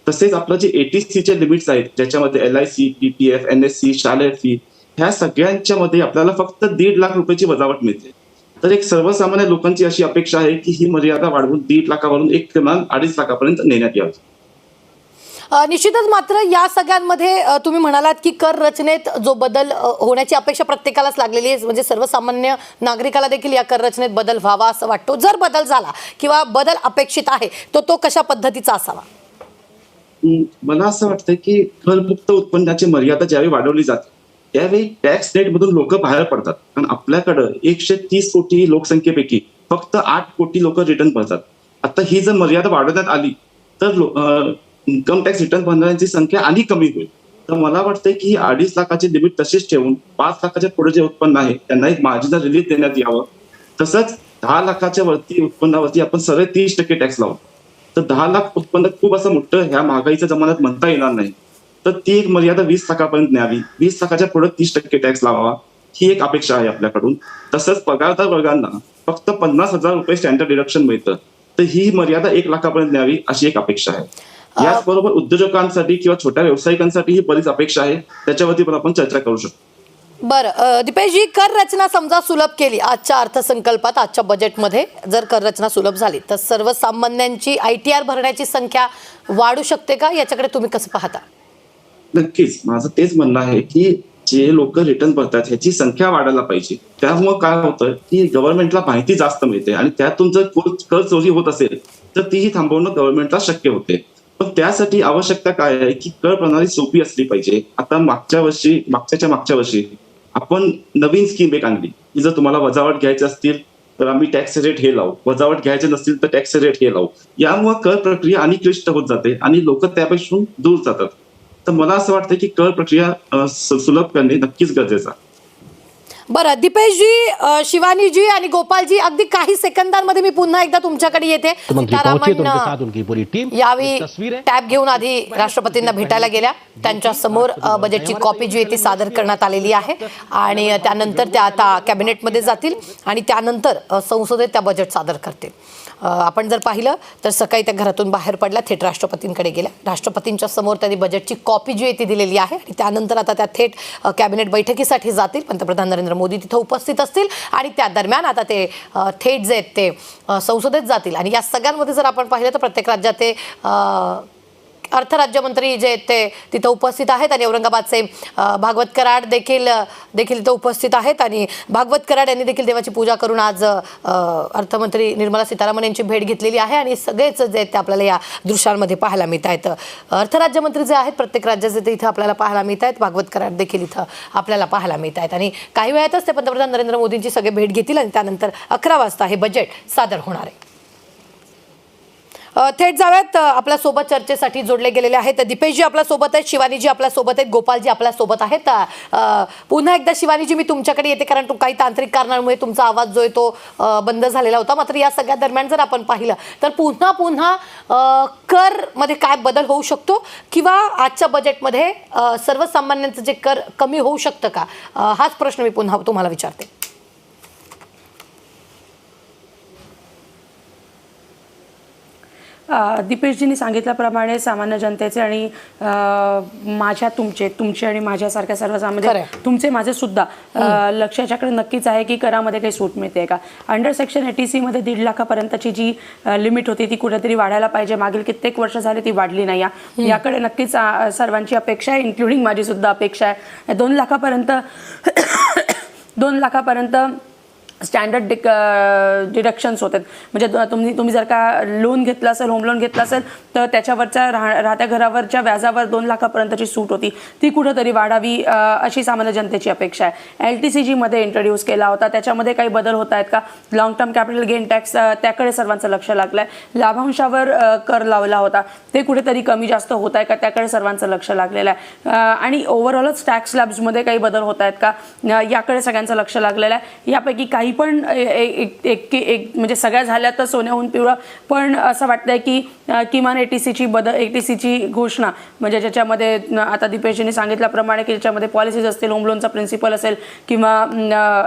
तसेच आपलं जे ATC चे लिमिट्स आहेत ज्याच्यामध्ये LIC, PPF, NSC, शालेय फी, ह्या सगळ्यांच्या मध्ये आपल्याला फक्त 1.5 लाख रुपयाची वजावट मिळते. तर एक सर्वसामान्य लोकांची अशी अपेक्षा आहे की ही मर्यादा वाढवून 1.5 लाखावरून एक किमान 2.5 लाखापर्यंत नेण्यात यावी. निश्चितच. मात्र या सगळ्यांमध्ये तुम्ही म्हणालात की कर रचनेत जो बदल होण्याची अपेक्षा प्रत्येकालाच लागलेली आहे, म्हणजे सर्वसामान्य नागरिकाला देखील या कर रचनेत बदल व्हावा असं वाटतो. जर बदल झाला किंवा बदल अपेक्षित आहे तो कशा पद्धतीचा असावा? मला असं वाटतं की करमुक्त उत्पन्नाची मर्यादा ज्यावेळी वाढवली जाते त्यावेळी टॅक्स रेट मधून लोक बाहेर पडतात. कारण आपल्याकडं 130 कोटी लोकसंख्येपैकी फक्त 8 कोटी लोक रिटर्न भरतात. आता ही जर मर्यादा वाढवण्यात आली तर इन्कम टॅक्स रिटर्न भरणाऱ्यांची संख्या आणि कमी होईल. तर मला वाटतं की ही 2.5 लाखाची लिमिट तशीच ठेवून 5 लाखाच्या पुढे जे उत्पन्न आहे त्यांना एक मार्जिनल रिलीफ देण्यात यावं. तसंच 10 लाखाच्या वरती उत्पन्नावरती आपण सरळ 30% टॅक्स लावू. तर 10 लाख उत्पन्न खूप असं मोठं ह्या महागाईच्या जमान्यात म्हणता येणार नाही. तर ती एक मर्यादा 20 लाखापर्यंत न्यावी. 20 लाखाच्या पुढे 30% टॅक्स लावावा ही एक अपेक्षा आहे आपल्याकडून. तसंच पगारदार वर्गांना फक्त 50,000 रुपये स्टँडर्ड डिडक्शन मिळतं, तर ही मर्यादा 1 लाखापर्यंत न्यावी अशी एक अपेक्षा आहे. याचबरोबर उद्योजकांसाठी किंवा छोट्या व्यावसायिकांसाठी ही बरीच अपेक्षा आहे, त्याच्यावरती पण आपण चर्चा करू शकतो. बरं दीपेशजी, कर रचना समजा सुलभ केली आजच्या अर्थसंकल्पात, आजच्या बजेटमध्ये जर कर रचना सुलभ झाली तर सर्वसामान्यांची ITR भरण्याची संख्या वाढू शकते का? याच्याकडे तुम्ही कसं पाहता? नक्कीच, माझं तेच म्हणणं आहे की जे लोक रिटर्न भरतात ह्याची संख्या वाढायला पाहिजे. त्यामुळे काय होतं की गव्हर्नमेंटला माहिती जास्त मिळते आणि त्यातून जर कर चोरी होत असेल तर तीही थांबवणं गव्हर्नमेंटला शक्य होते. पण त्यासाठी आवश्यकता काय आहे की कर प्रणाली सोपी असली पाहिजे. आता मागच्या वर्षी आपण नवीन स्कीम एक आणली की जर तुम्हाला वजावट घ्यायचे असतील तर आम्ही टॅक्स रेट हे लावू, वजावट घ्यायचे नसतील तर टॅक्स रेट हे लावू. यामुळे कर प्रक्रिया आणि क्लिष्ट होत जाते आणि लोक त्यापासून दूर जातात. तर मला असं वाटतं की कर प्रक्रिया सुलभ करणे नक्कीच गरजेचं आहे. बरं दीपेशजी, शिवानीजी आणि गोपालजी, अगदी काही सेकंदांमध्ये मी पुन्हा एकदा तुमच्याकडे येते. यावेळी टॅब घेऊन आधी राष्ट्रपतींना भेटायला गेल्या. त्यांच्या समोर बजेटची कॉपी जी आहे ती सादर करण्यात आलेली आहे आणि त्यानंतर त्या आता कॅबिनेटमध्ये जातील आणि त्यानंतर संसदेत त्या बजेट सादर करतील. आपण जर पाहिलं तर सकाळी त्या घरातून बाहेर पडल्या, थेट राष्ट्रपतींकडे गेल्या. राष्ट्रपतींच्या समोर त्यांनी बजेटची कॉपी जी आहे ती दिलेली आहे आणि त्यानंतर आता त्या थेट कॅबिनेट बैठकीसाठी जातील. पंतप्रधान नरेंद्र मोदी तिथं उपस्थित असतील आणि त्या दरम्यान आता ते थेट जे आहेत ते संसदेत जातील. आणि या सगळ्यांमध्ये जर आपण पाहिलं तर प्रत्येक राज्यात ते अर्थराज्यमंत्री जे आहेत ते तिथं उपस्थित आहेत आणि औरंगाबादचे भागवत कराड देखील इथं उपस्थित आहेत. आणि भागवत कराड यांनी देखील देवाची पूजा करून आज अर्थमंत्री निर्मला सीतारामन यांची भेट घेतलेली आहे आणि सगळेच जे आहेत ते आपल्याला या दृश्यांमध्ये पाहायला मिळत आहेत. अर्थराज्यमंत्री जे आहेत प्रत्येक राज्याचे ते इथं आपल्याला पाहायला मिळत आहेत. भागवत कराड देखील इथं आपल्याला पाहायला मिळत आहेत आणि काही वेळातच ते पंतप्रधान नरेंद्र मोदींची सगळे भेट घेतील आणि त्यानंतर 11 वाजता हे बजेट सादर होणार आहे. थेट जाऊयात आपल्या सोबत चर्चेसाठी जोडले गेलेले आहेत दीपेशजी आपल्या सोबत आहेत, शिवानीजी आपल्या सोबत आहेत, गोपालजी आपल्या सोबत आहेत. पुन्हा एकदा शिवानीजी मी तुमच्याकडे येते, कारण काही तांत्रिक कारणांमुळे तुमचा आवाज जो आहे तो बंद झालेला होता. मात्र या सगळ्या दरम्यान जर आपण पाहिलं तर पुन्हा कर मध्ये काय बदल होऊ शकतो, किंवा आजच्या बजेटमध्ये सर्वसामान्यांचं जे कर कमी होऊ शकतं का, हाच प्रश्न मी पुन्हा तुम्हाला विचारते. दीपेशजींनी सांगितल्याप्रमाणे सामान्य जनतेचे आणि तुमचे आणि माझ्यासारख्या सर्वसामान्य तुमचे माझे सुद्धा लक्ष याच्याकडे नक्कीच आहे की करामध्ये काही सूट मिळते का. अंडर सेक्शन 80C मध्ये 1.5 लाखापर्यंतची जी लिमिट होती ती कुठेतरी वाढायला पाहिजे. मागील कित्येक वर्ष झाले ती वाढली नाही. याकडे नक्कीच सर्वांची अपेक्षा आहे, इन्क्लुडिंग माझी सुद्धा अपेक्षा आहे. 2 लाखापर्यंत स्टँडर्ड डिडक्शन्स होतात. म्हणजे तुम्ही जर का लोन घेतलं असेल, होम लोन घेतलं असेल, तर त्याच्यावरच्या राहत्या घरावरच्या व्याजावर 2 लाखापर्यंतची सूट होती, ती कुठंतरी वाढावी अशी सामान्य जनतेची अपेक्षा आहे. LTCG मध्ये इंट्रोड्यूस केला होता, त्याच्यामध्ये काही बदल होत आहेत का. Long term capital gain tax त्याकडे सर्वांचं लक्ष लागलं आहे. लाभांशावर कर लावला होता, ते कुठेतरी कमी जास्त होत आहे का, त्याकडे सर्वांचं लक्ष लागलेलं आहे. आणि ओव्हरऑलच टॅक्स स्लॅब्समध्ये काही बदल होत आहेत का, याकडे सगळ्यांचं लक्ष लागलेलं आहे. यापैकी काही पण म्हणजे सगळ्या झाल्या तर सोन्याहून पिवळं, पण असं वाटतंय की किमान ATCची घोषणा, म्हणजे ज्याच्यामध्ये आता दीपेशजींनी सांगितल्याप्रमाणे की ज्याच्यामध्ये पॉलिसीज असतील, होम लोनचा प्रिन्सिपल असेल किंवा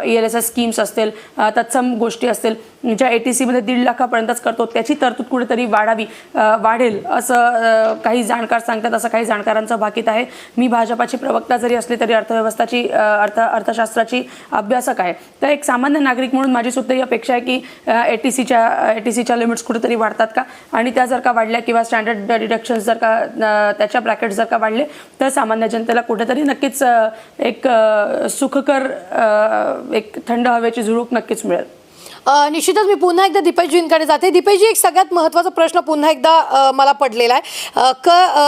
ELSS स्कीम्स असतील, तत्सम गोष्टी असतील, ज्या ATC मध्ये 1.5 लाखापर्यंतच करतो, त्याची तरतूद कुठेतरी वाढेल असं काही जाणकार सांगतात. असं काही जाणकारांचं भाकीत आहे. मी भाजपाची प्रवक्ता जरी असली तरी अर्थशास्त्राची अभ्यासक आहे, तर एक सामान्य नागरिक म्हणून माझी सुद्धा ही अपेक्षा आहे की ATCच्या लिमिट्स कुठेतरी वाढतात का, आणि त्या जर का वाढल्या किंवा स्टँडर्ड डिडक्शन्स जर का त्याच्या ब्रॅकेट्स जर का वाढले तर सामान्य जनतेला कुठेतरी नक्कीच एक सुखकर एक थंड हवेची झुळूक नक्कीच मिळेल. निश्चितच मी पुन्हा एकदा दीपेशजींकडे जाते. दीपेशजी, एक सगळ्यात महत्त्वाचा प्रश्न पुन्हा एकदा मला पडलेला आहे.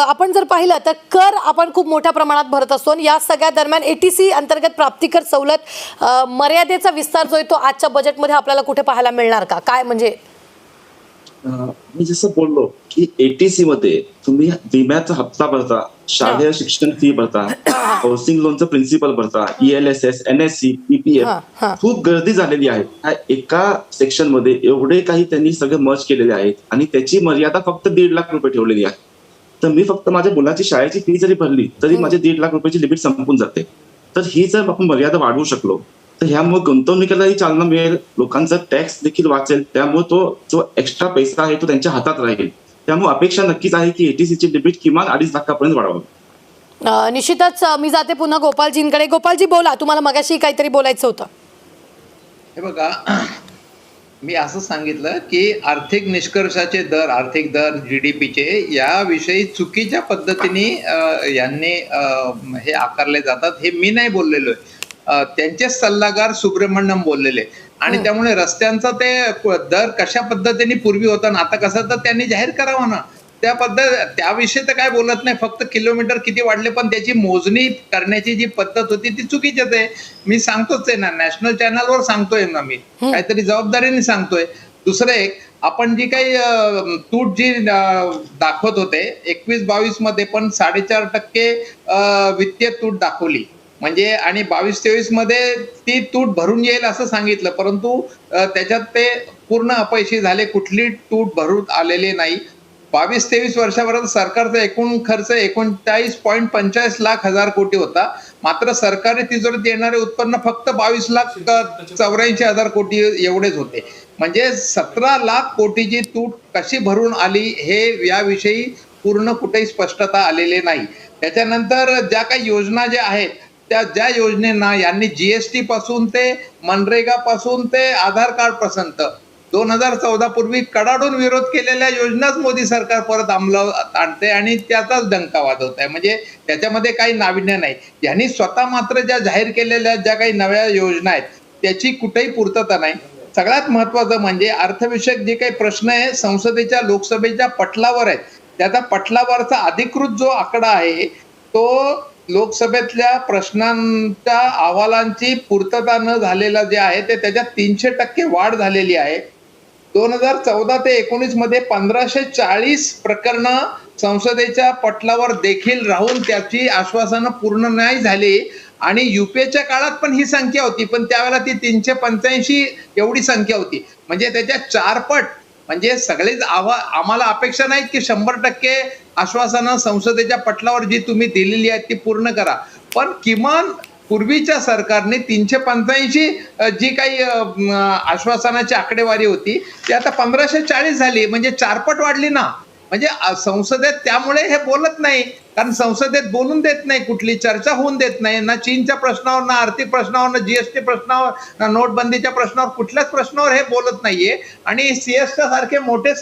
आपण जर पाहिलं तर कर आपण खूप मोठ्या प्रमाणात भरत असतो, आणि या सगळ्या दरम्यान ATC अंतर्गत प्राप्तिकर सवलत मर्यादेचा विस्तार जो आहे तो आजच्या बजेटमध्ये आपल्याला कुठे पाहायला मिळणार का, काय म्हणजे. मी जसं बोललो की ATC मध्ये तुम्ही विम्याचा हप्ता भरता, शालेय शिक्षण फी भरता, हाऊसिंग लोनचं प्रिन्सिपल भरता, ELSS, NSC, PPF, खूप गर्दी झालेली आहे. एका सेक्शन मध्ये एवढे काही त्यांनी सगळे मर्ज केलेले आहेत, आणि त्याची मर्यादा फक्त 1.5 लाख रुपये ठेवलेली आहे. तर मी फक्त माझ्या मुलाची शाळेची फी जरी भरली तरी माझी 1.5 लाख रुपयाची लिमिट संपून जाते. तर ही जर आपण मर्यादा वाढवू शकलो तर ह्यामुळे गुंतवणुकीलाही चालना मिळेल, लोकांचा टॅक्स देखील वाचेल, त्यामुळे तो जो एक्स्ट्रा पैसा आहे तो त्यांच्या हातात राहील. त्यामुळे अपेक्षा नक्कीच आहे की ATCची लिमिट किमान 2.5 लाखापर्यंत वाढवावी. निश्चितच मी जाते पुन्हा गोपालजींकडे. गोपालजी बोला, तुम्हाला मगाशी काहीतरी बोलायचं होतं. हे बघा, मी असं सांगितलं की आर्थिक निष्कर्षाचे दर, आर्थिक दर GDPचे याविषयी चुकीच्या पद्धतीने यांनी हे आकारले जातात, हे मी नाही बोललेलो आहे, त्यांचे सल्लागार सुब्रमण्यम बोललेले. आणि त्यामुळे रस्त्यांचा ते दर कशा पद्धतीने पूर्वी होता ना आता कसं, तर त्यांनी जाहीर करावं ना त्याविषयी तर काय बोलत नाही, फक्त किलोमीटर किती वाढले, पण त्याची मोजणी करण्याची जी पद्धत होती ती चुकीचीच आहे. मी सांगतोच आहे ना, नॅशनल चॅनलवर सांगतोय ना, मी काहीतरी जबाबदारीने सांगतोय. दुसरं एक, आपण जी काही तूट जी दाखवत होते 21-22 मध्ये पण 4.5% वित्तीय तूट दाखवली, म्हणजे आणि 22-23 मध्ये ती तूट भरून येईल असं सांगितलं, परंतु त्याच्यात ते पूर्ण अपयशी झाले, कुठली तूट भरून आलेली नाही. 22-23 वर्षापर्यंत सरकारचा एकूण खर्च 39.45 लाख हजार कोटी होता, मात्र सरकारी तिजोरीत येणारे उत्पन्न फक्त 22,84,000 कोटी एवढेच होते. म्हणजे 17 लाख कोटीची तूट कशी भरून आली हे याविषयी पूर्ण कुठेही स्पष्टता आलेली नाही. त्याच्यानंतर ज्या काही योजना ज्या आहेत ज्या योजनेना यांनी GST पासून ते मनरेगा पासून ते आधार कार्ड पर्यंत 2014 पूर्वी कडाडून विरोध केलेल्या योजनाच मोदी सरकार परत अंमलात आणते आणि त्याचाच डंका वाजवत आहे. म्हणजे त्याच्यामध्ये काही नाविन्य नाही. यांनी स्वतः मात्र ज्या जाहीर केलेल्या ज्या काही नव्या योजना आहेत त्याची कुठेही पूर्तता नाही. सगळ्यात महत्वाचं म्हणजे अर्थविषयक जे काही प्रश्न आहे संसदेच्या लोकसभेच्या पटलावर आहेत, त्याचा पटलावरचा अधिकृत जो आकडा आहे तो लोकसभेतल्या प्रश्नांच्या अहवालांची पूर्तता न झालेला जे आहे ते त्याच्यात 300% वाढ झालेली आहे. 2014 ते 19 मध्ये 1540 प्रकरणं संसदेच्या पटलावर देखील राहून त्याची आश्वासनं पूर्ण नाही झाली. आणि युपीएच्या काळात पण ही संख्या होती, पण त्यावेळेला ती 385 एवढी संख्या होती. म्हणजे त्याच्या 4 पट. म्हणजे सगळेच आम्हाला अपेक्षा नाहीत की 100% आश्वासनं संसदेच्या पटलावर जी तुम्ही दिलेली आहेत ती पूर्ण करा, पण किमान पूर्वीच्या सरकारने 385 जी काही आश्वासनाची आकडेवारी होती ती आता 1540 झाली. म्हणजे 4 पट वाढली ना. म्हणजे संसदेत त्यामुळे हे बोलत नाही, कारण संसदेत बोलून देत नाही, कुठली चर्चा होऊन देत नाही. ना चीनच्या प्रश्नावर, ना आर्थिक प्रश्नावर, ना जीएसटी प्रश्नावर, ना नोटबंदीच्या प्रश्नावर, कुठल्याच प्रश्नावर हे बोलत नाहीये. आणि सीएसटी सारखे मोठे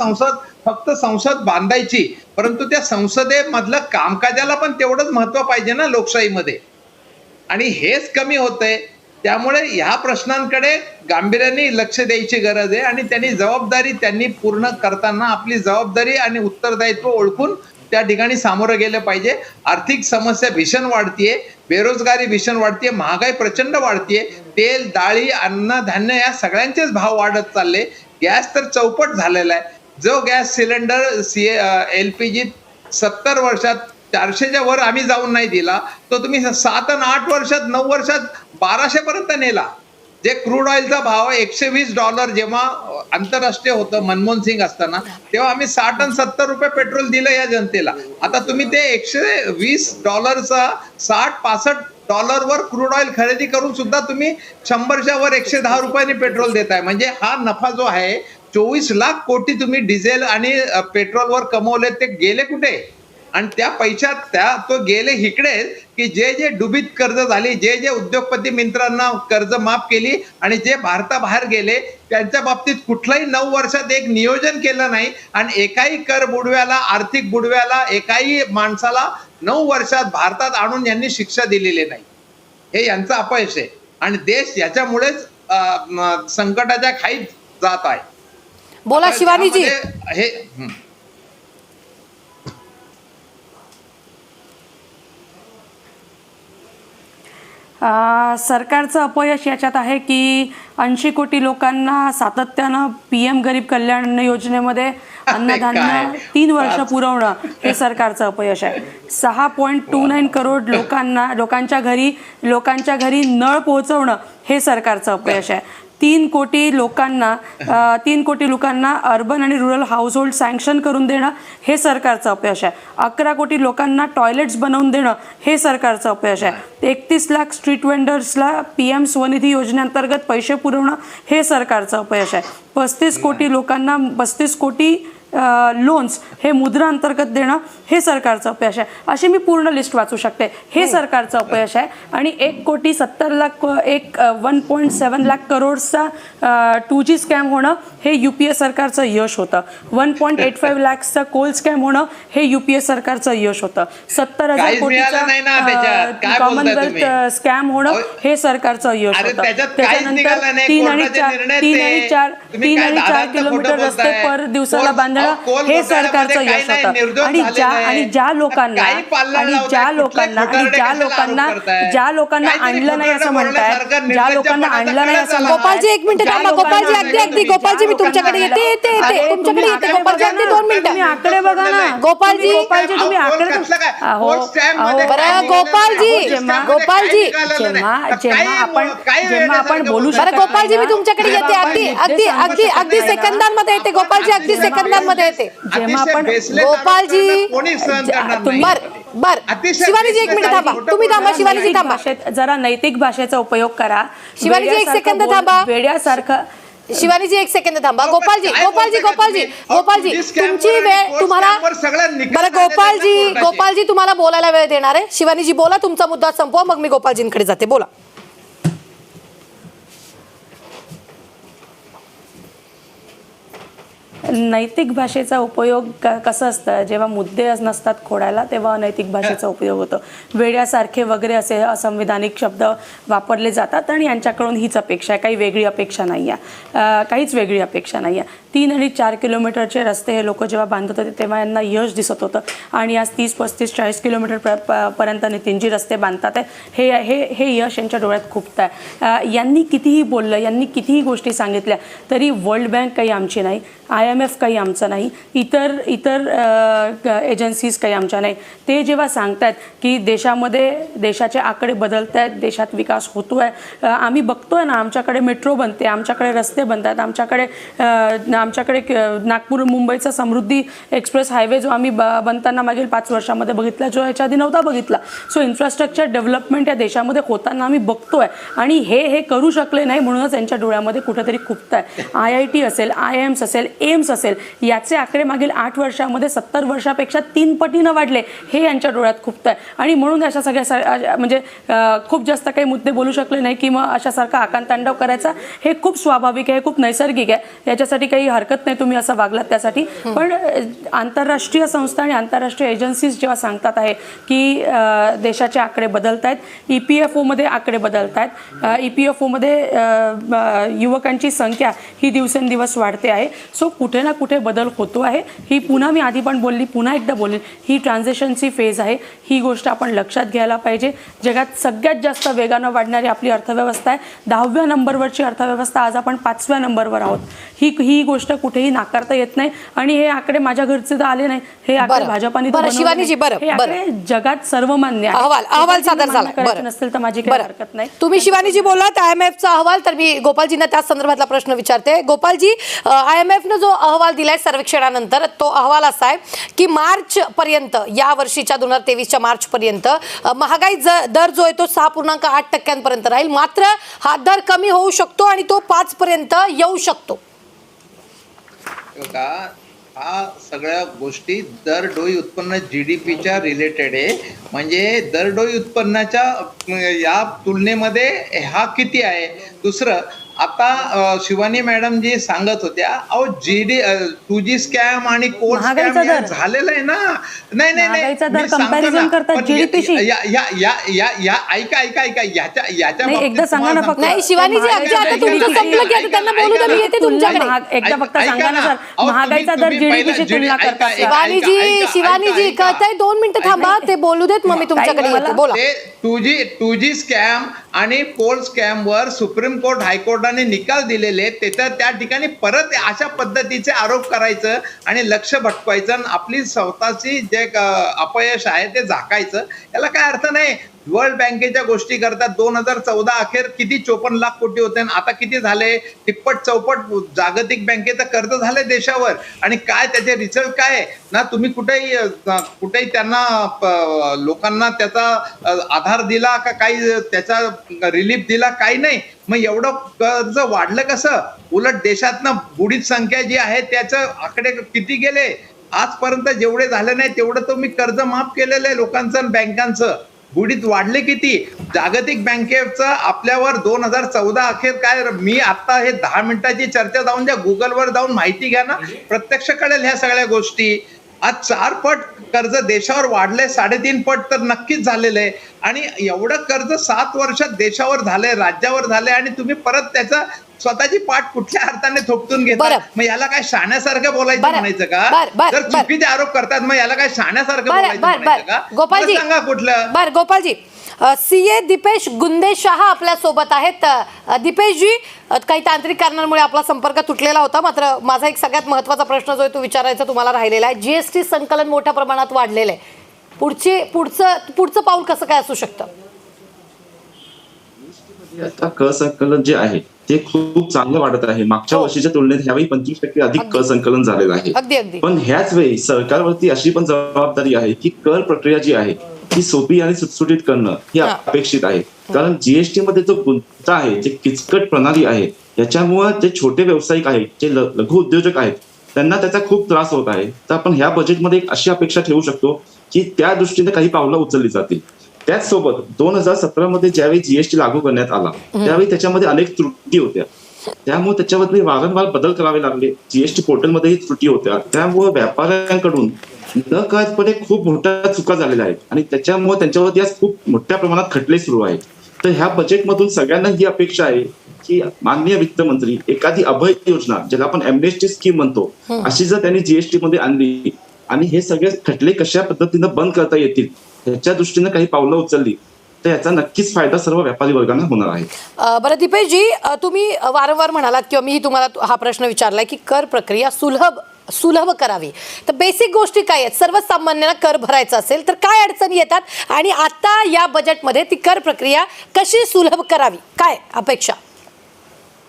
फक्त संसद बांधायची, परंतु त्या संसदेमधलं कामकाजाला पण तेवढंच महत्व पाहिजे ना लोकशाहीमध्ये. आणि हेच कमी होतंय. त्यामुळे ह्या प्रश्नांकडे गांभीर्याने लक्ष द्यायची गरज आहे आणि त्यांनी पूर्ण करताना आपली जबाबदारी आणि उत्तरदायित्व ओळखून त्या ठिकाणी सामोरं गेलं पाहिजे. आर्थिक समस्या भीषण वाढतीये, बेरोजगारी भीषण वाढतीये, महागाई प्रचंड वाढतीये, तेल, डाळी, अन्न, धान्य या सगळ्यांचेच भाव वाढत चालले. गॅस तर चौपट झालेला आहे. जो गॅस सिलेंडर LPG 70 वर्षात 400च्या वर आम्ही जाऊन नाही दिला, तो तुम्ही 7 आणि 8 वर्षात 9 वर्षात 1200 पर्यंत नेला. जे क्रूड ऑइलचा भाव $120 जेव्हा आंतरराष्ट्रीय होतं मनमोहन सिंग असताना, तेव्हा आम्ही 60 आणि 70 रुपये पेट्रोल दिलं या जनतेला. आता तुम्ही ते $120चा $60-65 वर क्रूड ऑइल खरेदी करून सुद्धा तुम्ही 100च्या वर 110 रुपयांनी पेट्रोल देताय. म्हणजे हा नफा जो आहे 24 लाख कोटी तुम्ही डिझेल आणि पेट्रोलवर कमवले, ते गेले कुठे? आणि त्या पैशात तो गेले इकडे की जे डुबीत कर्ज झाली, जे उद्योगपती मित्रांना कर्ज माफ केली आणि जे भारताबाहेर गेले त्यांच्या बाबतीत कुठलाही 9 वर्षात एक नियोजन केलं नाही. आणि एकाही कर बुडव्याला, आर्थिक बुडव्याला, एकाही माणसाला 9 वर्षात भारतात आणून यांनी शिक्षा दिलेली नाही. हे यांचं अपयश आहे आणि देश याच्यामुळेच संकटाच्या खाईत जात आहे. बोला शिवानीजी. हे सरकारचं अपयश याच्यात आहे की 80 कोटी लोकांना सातत्यानं PM गरीब कल्याण योजनेमध्ये अन्नधान्य 3 वर्ष पुरवणं हे सरकारचं अपयश आहे. 6.29 करोड लोकांच्या घरी नळ पोहोचवणं हे सरकारचं अपयश आहे. 3 कोटी लोकांना अर्बन आणि रुरल हाऊसहोल्ड सँक्शन करून देणं हे सरकारचं अपयश आहे. 11 कोटी लोकांना टॉयलेट्स बनवून देणं हे सरकारचं अपयश आहे. 31 लाख स्ट्रीट वेंडर्सला PM स्वनिधी योजनेअंतर्गत पैसे पुरवणं हे सरकारचं अपयश आहे. 35 कोटी लोकांना 35 कोटी लोन्स हे मुद्रा अंतर्गत देणं हे सरकारचं अपयश आहे. अशी मी पूर्ण लिस्ट वाचू शकते. हे सरकारचं अपयश आहे. आणि 1.7 लाख करोडचा 2G स्कॅम होणं हे UPA सरकारचं यश होतं. 1.85 लाखचा कोल स्कॅम होणं हे UPA सरकारचं यश होतं. 70,000 कोटीचा कॉमनवेल्थ स्कॅम होणं हे सरकारचं यश होतं. त्याच्यानंतर 3 आणि 4 किलोमीटर रस्ते पर दिवसाला बांधणं हे सरकारचं यश होतं. आणि ज्या लोकांना आणलं नाही असं म्हणतायत, ज्या लोकांना आणलं नाही असं गोपालजी 1 मिनिट थांबा. गोपालजी अगदी गोपालजी मी तुमच्याकडे येते तुमच्याकडे येते. गोपालजी अगदी 2 मिनिटं. तुम्ही आकडे बघा ना. गोपालजी तुम्ही आकडे बरं गोपालजी जेव्हा आपण बोलू शकतो. बरं गोपालजी मी तुमच्याकडे येते. अगदी सेकंदांमध्ये येते गोपालजी, अगदी सेकंदांमध्ये येते. जेव्हा आपण गोपालजी बर शिवानीजी 1 मिनिट थांबा. तुम्ही थांबा शिवानीजी थांबा. जरा नैतिक भाषेचा उपयोग करा. शिवानीजी 1 सेकंद थांबा. वेड्यासारखं शिवानीजी 1 सेकंद थांबा. गोपालजी तुमची वेळ तुम्हाला. बरं गोपालजी तुम्हाला बोलायला वेळ देणार आहे. शिवानीजी बोला, तुमचा मुद्दा संपवा, मग मी गोपालजींकडे जाते. बोला. नैतिक भाषेचा उपयोग कसं असतं, जेव्हा मुद्दे नसतात खोडायला तेव्हा अनैतिक भाषेचा उपयोग होतो. वेड्यासारखे वगैरे असे असंविधानिक शब्द वापरले जातात आणि यांच्याकडून हीच अपेक्षा आहे, काही वेगळी अपेक्षा नाही आहे, काहीच वेगळी अपेक्षा नाही आहे. 3 आणि 4 किलोमीटरचे रस्ते हे लोक जेव्हा बांधत होते तेव्हा यांना यश दिसत होतं आणि आज 30, 35, 40 किलोमीटर पर्यंत नितीनजी रस्ते बांधतात आहे. हे यश यांच्या डोळ्यात खूपत आहे. यांनी कितीही बोललं, यांनी कितीही गोष्टी सांगितल्या तरी वर्ल्ड बँक काही आमची नाही, IMF काही आमचं नाही, इतर एजन्सीज काही आमच्या नाही. ते जेव्हा सांगतात की देशाचे आकडे बदलत आहेत, देशात विकास होतो आहे, आम्ही बघतोय ना, आमच्याकडे मेट्रो बनते, आमच्याकडे रस्ते बनतात, आमच्याकडे नागपूर मुंबईचा समृद्धी एक्सप्रेस हायवे जो आम्ही बनताना मागील 5 वर्षामध्ये बघितला, जो ह्याच्या आधी नव्हता बघितला. सो इन्फ्रास्ट्रक्चर डेव्हलपमेंट या देशामध्ये होताना आम्ही बघतोय आणि हे करू शकले नाही म्हणूनच यांच्या डोळ्यामध्ये कुठेतरी खुपत आहे. IIT असेल, IIMs असेल, एम्स असेल, याचे आकडे मागील 8 वर्षामध्ये 70 वर्षापेक्षा 3 पटीनं वाढले, हे यांच्या डोळ्यात खुपत आहे. आणि म्हणून अशा सगळ्या म्हणजे खूप जास्त काही मुद्दे बोलू शकले नाही की मग अशासारखा आकांतांडव करायचा, हे खूप स्वाभाविक आहे, खूप नैसर्गिक आहे, याच्यासाठी काही हरकत नाही तुम्ही असं वागलात त्यासाठी. पण आंतरराष्ट्रीय संस्था आणि आंतरराष्ट्रीय एजन्सीज जेव्हा सांगतात आहे की देशाचे आकडे बदलत आहेत, EPFOमध्ये आकडे बदलत आहेत, EPFOमध्ये युवकांची संख्या ही दिवसेंदिवस वाढते आहे. सो कुठे ना कुठे बदल होतो आहे. ही पुन्हा मी आधी पण बोलली, पुन्हा एकदा बोलेन, ही ट्रान्झिशनची फेज आहे. ही गोष्ट आपण लक्षात घ्यायला पाहिजे. जगात सगळ्यात जास्त वेगानं वाढणारी आपली अर्थव्यवस्था आहे. 10व्या नंबरवरची अर्थव्यवस्था, आज आपण 5व्या नंबरवर आहोत. ही गोष्ट कुठेही नाकारता येत नाही. आणि हे आकडे माझ्या घरचे तर आले नाही, हे आकडे भाजपाने शिवानीजी, जगात सर्वमान्य अहवाल सादर झाला नसतील तर माझी काही हरकत नाही. तुम्ही शिवानीजी बोललात IMFचा अहवाल, तर मी गोपालजींना त्याच संदर्भातला प्रश्न विचारते. गोपालजी, IMFनं जो अहवाल दिलाय सर्वेक्षणानंतर, तो अहवाल असा आहे की मार्च पर्यंत, या वर्षीच्या 2023च्या मार्च पर्यंत महागाई दर जो आहे तो 6.8% राहील. मात्र हा दर कमी होऊ शकतो आणि तो 5 पर्यंत येऊ शकतो. हा सगळ्या गोष्टी दरडोई उत्पन्न GDPच्या रिलेटेड आहे. म्हणजे दरडोई उत्पन्नाच्या या तुलनेमध्ये हा किती आहे. दुसरं, आता शिवानी मॅडम जी सांगत होत्या, अहो 2G स्कॅम आणि कोड स्कॅम झालेलं आहे ना. नाही एकदा सांगा ना फक्त. नाही शिवानीजी, आता तुमचं संपलं की आता त्यांना बोलू द्या, मी येते तुमच्याकडे. एकदा फक्त सांगा ना सर, महागाईचा दर GDPशी तुलना करता. शिवानीजी कळतंय, 2 मिनिटं थांबा, ते बोलू देत, मग मी तुमच्याकडे येते. बोला. 2G स्कॅम आणि कोड स्कॅम वर सुप्रीम कोर्ट, हायकोर्टाने निकाल दिलेले, त्या ठिकाणी परत अशा पद्धतीचे आरोप करायचं आणि लक्ष भटकायचं आणि आपली स्वतःची जे अपयश आहे ते झाकायचं, याला काय अर्थ नाही. वर्ल्ड बँकेच्या गोष्टी करतात. 2014 अखेर किती 54 लाख कोटी होते, आता किती झाले, तिप्पट चौपट जागतिक बँकेचं कर्ज झालंय देशावर. आणि काय त्याचे रिझल्ट काय ना, तुम्ही कुठेही त्यांना लोकांना त्याचा आधार दिला का, काही त्याचा रिलीफ दिला, काही नाही. मग एवढं कर्ज वाढलं कसं. उलट देशातनं बुडीत संख्या जी आहे त्याचं आकडे किती गेले आजपर्यंत, जेवढे झाले नाही तेवढं तुम्ही कर्ज माफ केलेलं आहे लोकांचं आणि बँकांचं. बुडीत वाढले किती. जागतिक बँकेचं आपल्यावर 2014 अखेर काय, मी आता हे 10 मिनिटाची चर्चा जाऊन द्या, गुगलवर जाऊन माहिती घ्या ना, प्रत्यक्ष कळेल ह्या सगळ्या गोष्टी. आज 4 पट कर्ज देशावर वाढलंय, 3.5 पट तर नक्कीच झालेलं आहे. आणि एवढं कर्ज 7 वर्षात देशावर झालंय, राज्यावर झालंय, आणि तुम्ही परत त्याचा स्वतःची पाठ कुठल्या अर्थाने थोपटून घेतात. मग याला काय शाण्यासारखं बोलायचं म्हणायचं का. जर चुकीचे आरोप करतात मग याला काय शाण्यासारखं बोलायचं म्हणायचं का. गोपालजी सांगा कुठलं. बरं गोपालजी, CA दीपेश गुंदेशाह आपल्या सोबत आहेत. दीपेशजी, काही तांत्रिक कारणांमुळे आपला संपर्क तुटलेला होता, मात्र माझा एक सगळ्यात महत्त्वाचा प्रश्न जो आहे तो विचारायचा तुम्हाला राहिलेला आहे. GST संकलन मोठ्या प्रमाणात वाढलेलं आहे. पुढचं पाऊल कसं काय असू शकतं. आता कर संकलन जे आहे ते खूप चांगलं वाढत आहे. मागच्या वर्षीच्या तुलनेत ह्यावेळी 25% अधिक कर संकलन झालेलं आहे. पण ह्याच वेळी सरकारवरती अशी पण जबाबदारी आहे की कर प्रक्रिया जी आहे ती सोपी आणि सुटसुटीत करणं ही अपेक्षित आहे. कारण GST मध्ये जो गुंता आहे, जे किचकट प्रणाली आहे, याच्यामुळे जे छोटे व्यावसायिक आहेत, जे लघु उद्योजक आहेत, त्यांना त्याचा खूप त्रास होत आहे. तर आपण ह्या बजेटमध्ये एक अशी अपेक्षा ठेवू शकतो की त्या दृष्टीने काही पावलं उचलली जातील. त्याचसोबत 2017 मध्ये ज्यावेळी GST लागू करण्यात आला त्यावेळी त्याच्यामध्ये अनेक त्रुटी होत्या. त्यामुळे त्याच्यामध्ये वारंवार बदल करावे लागले. जीएसटी पोर्टलमध्येही त्रुटी होत्या, त्यामुळे व्यापाऱ्यांकडून नकळतपणे खूप मोठ्या चुका झालेल्या आहेत आणि त्याच्यामुळे त्यांच्यावरती आज खूप मोठ्या प्रमाणात खटले सुरू आहेत. तर ह्या बजेटमधून सगळ्यांना ही अपेक्षा आहे की माननीय वित्तमंत्री एखादी अभय योजना, ज्याला आपण एमनेस्टी स्कीम म्हणतो, अशी जर त्यांनी जीएसटी मध्ये आणली आणि हे सगळे खटले कशा पद्धतीनं बंद करता येतील ह्याच्या दृष्टीनं काही पावलं उचलली तर याचा नक्कीच फायदा सर्व व्यापारी वर्गांना होणार आहे. बरं दीपेशजी, तुम्ही वारंवार म्हणालात किंवा मीही तुम्हाला हा प्रश्न विचारलाय की कर प्रक्रिया सुलभ करावी, तर बेसिक गोष्टी काय आहेत? सर्वसामान्यांना कर भरायचा असेल तर काय अडचणी येतात आणि आता या बजेटमध्ये ती कर प्रक्रिया कशी सुलभ करावी, काय अपेक्षा?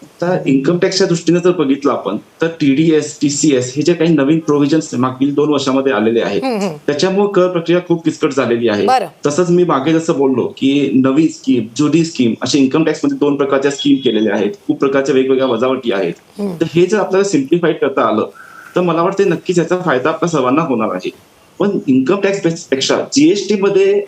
आता इन्कम टॅक्सच्या दृष्टीने जर बघितलं आपण तर TDS, TCS हे जे काही नवीन प्रोव्हिजन्स मागील 2 वर्षामध्ये आलेले आहेत त्याच्यामुळे कर प्रक्रिया खूप किचकट झालेली आहे. तसंच मी मागे जसं बोललो की नवी स्कीम, जुडी स्कीम असे इन्कम टॅक्स मध्ये 2 प्रकारच्या स्कीम केलेल्या आहेत, खूप प्रकारच्या वेगवेगळ्या वजावटी आहेत. तर हे जर आपल्याला सिम्प्लिफाईड करता आलं तर मला वाटतं नक्कीच याचा फायदा आपल्या सर्वांना होणार आहे. पण इन्कम टॅक्स पेक्षा जीएसटी मध्ये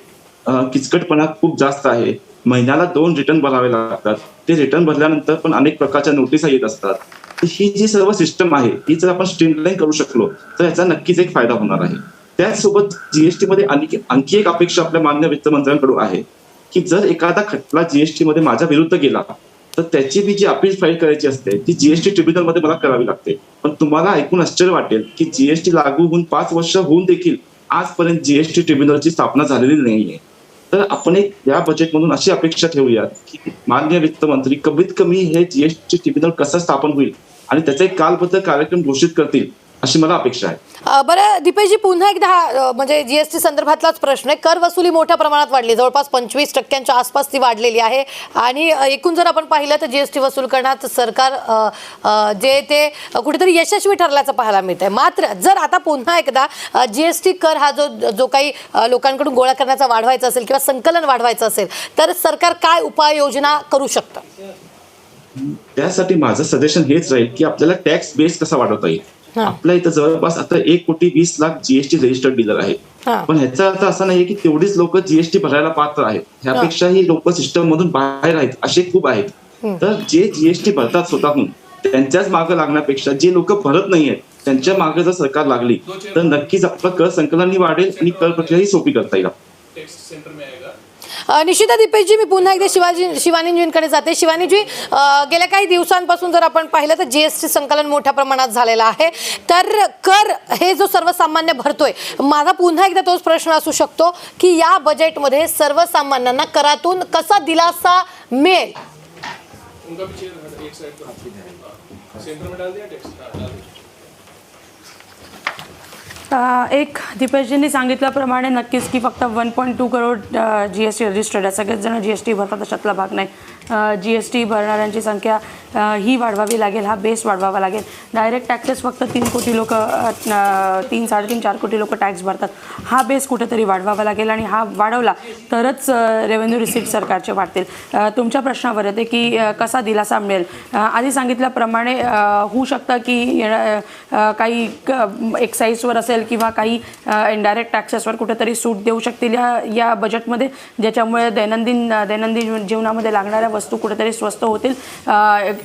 किचकटपणा खूप जास्त आहे. महिन्याला 2 रिटर्न भरावे लागतात. ते रिटर्न भरल्यानंतर पण अनेक प्रकारच्या नोटिसा येत असतात. तर ही जी सर्व सिस्टम आहे ही जर आपण स्ट्रीमलाईन करू शकलो तर याचा नक्कीच एक फायदा होणार आहे. त्याचसोबत जीएसटी मध्ये आणखी एक अपेक्षा आपल्या माननीय वित्तमंत्र्यांकडून आहे की जर एखादा खटला जीएसटी मध्ये माझ्या विरुद्ध गेला तर त्याची जी अपील फाईल करायची असते ती जीएसटी ट्रिब्युनल मध्ये मला करावी लागते. पण तुम्हाला ऐकून आश्चर्य वाटेल की जीएसटी लागू होऊन 5 वर्ष होऊन देखील आजपर्यंत जीएसटी ट्रिब्युनलची स्थापना झालेली नाहीये. तर आपण या बजेटमधून अशी अपेक्षा ठेवूयात की माननीय वित्तमंत्री कमीत कमी हे जीएसटी ट्रिब्युनल कसं स्थापन होईल आणि त्याचा एक कालबद्ध कार्यक्रम घोषित करतील अशी मला अपेक्षा आहे. बरं दीपेशजी, पुन्हा एकदा म्हणजे जीएसटी संदर्भातलाच प्रश्न आहे. कर वसुली मोठ्या प्रमाणात वाढली, जवळपास 25% आसपास ती वाढलेली आहे आणि एकूण जर आपण पाहिलं तर जीएसटी वसूल करण्यात सरकार जे ते कुठेतरी यशस्वी ठरल्याचं पाहायला मिळतंय. मात्र जर आता पुन्हा एकदा जीएसटी कर हा जो काही लोकांकडून गोळा करण्याचा वाढवायचा असेल किंवा संकलन वाढवायचं असेल तर सरकार काय उपाययोजना करू शकतं? त्यासाठी माझं सजेशन हेच राहील की आपल्याला टॅक्स बेस कसा वाढवता येईल. आपल्या इथं जवळपास आता 1,20,00,000 जीएसटी रजिस्टर्ड डीलर आहेत. पण ह्याचा अर्थ असा नाहीये की तेवढीच लोक जीएसटी भरायला पात्र आहेत. ह्यापेक्षाही लोक सिस्टम मधून बाहेर आहेत असे खूप आहेत. तर जे जीएसटी भरतात स्वतःहून त्यांच्याच मागे लागण्यापेक्षा जे लोक भरत नाहीयेत त्यांच्या मागे जर सरकार लागली तर नक्कीच आपलं कर संकलनही वाढेल आणि कर प्रक्रियाही सोपी करता येईल. निश्चित दीपेशजी, मी पुन्हा एकदा शिवानीजींकडे जाते. शिवानीजी, गेल्या काही दिवसांपासून जर आपण पाहिलं तर जीएसटी संकलन मोठ्या प्रमाणात झालेलं आहे. तर कर हे जो सर्वसामान्य भरतोय, माझा पुन्हा एकदा तोच प्रश्न असू शकतो की या बजेटमध्ये सर्वसामान्यांना करातून कसा दिलासा मिळेल? एक दीपेशजींनी सांगितल्याप्रमाणे नक्कीच की फक्त 1.2 करोड जीएसटी रजिस्टर्ड आहे. सगळेच जण जीएसटी भरतात अशातला भाग नाही. जीएसटी भरणाऱ्यांची संख्या ही वाढवावी लागेल, हा बेस वाढवावा लागेल. डायरेक्ट टॅक्सेस फक्त 3 कोटी लोक 3-4 कोटी लोक टॅक्स भरतात. हा बेस कुठेतरी वाढवावा लागेल आणि हा वाढवला तरच रेव्हेन्यू रिसीट सरकारचे वाढतील. तुमच्या प्रश्नावर येते की कसा दिलासा मिळेल. आधी सांगितल्याप्रमाणे होऊ शकतं की काही एक्साईजवर असेल किंवा काही इनडायरेक्ट टॅक्सेसवर कुठेतरी सूट देऊ शकतील या बजेटमध्ये, ज्याच्यामुळे दैनंदिन जीवनामध्ये लागणाऱ्या वस्तू कुठेतरी स्वस्त होतील.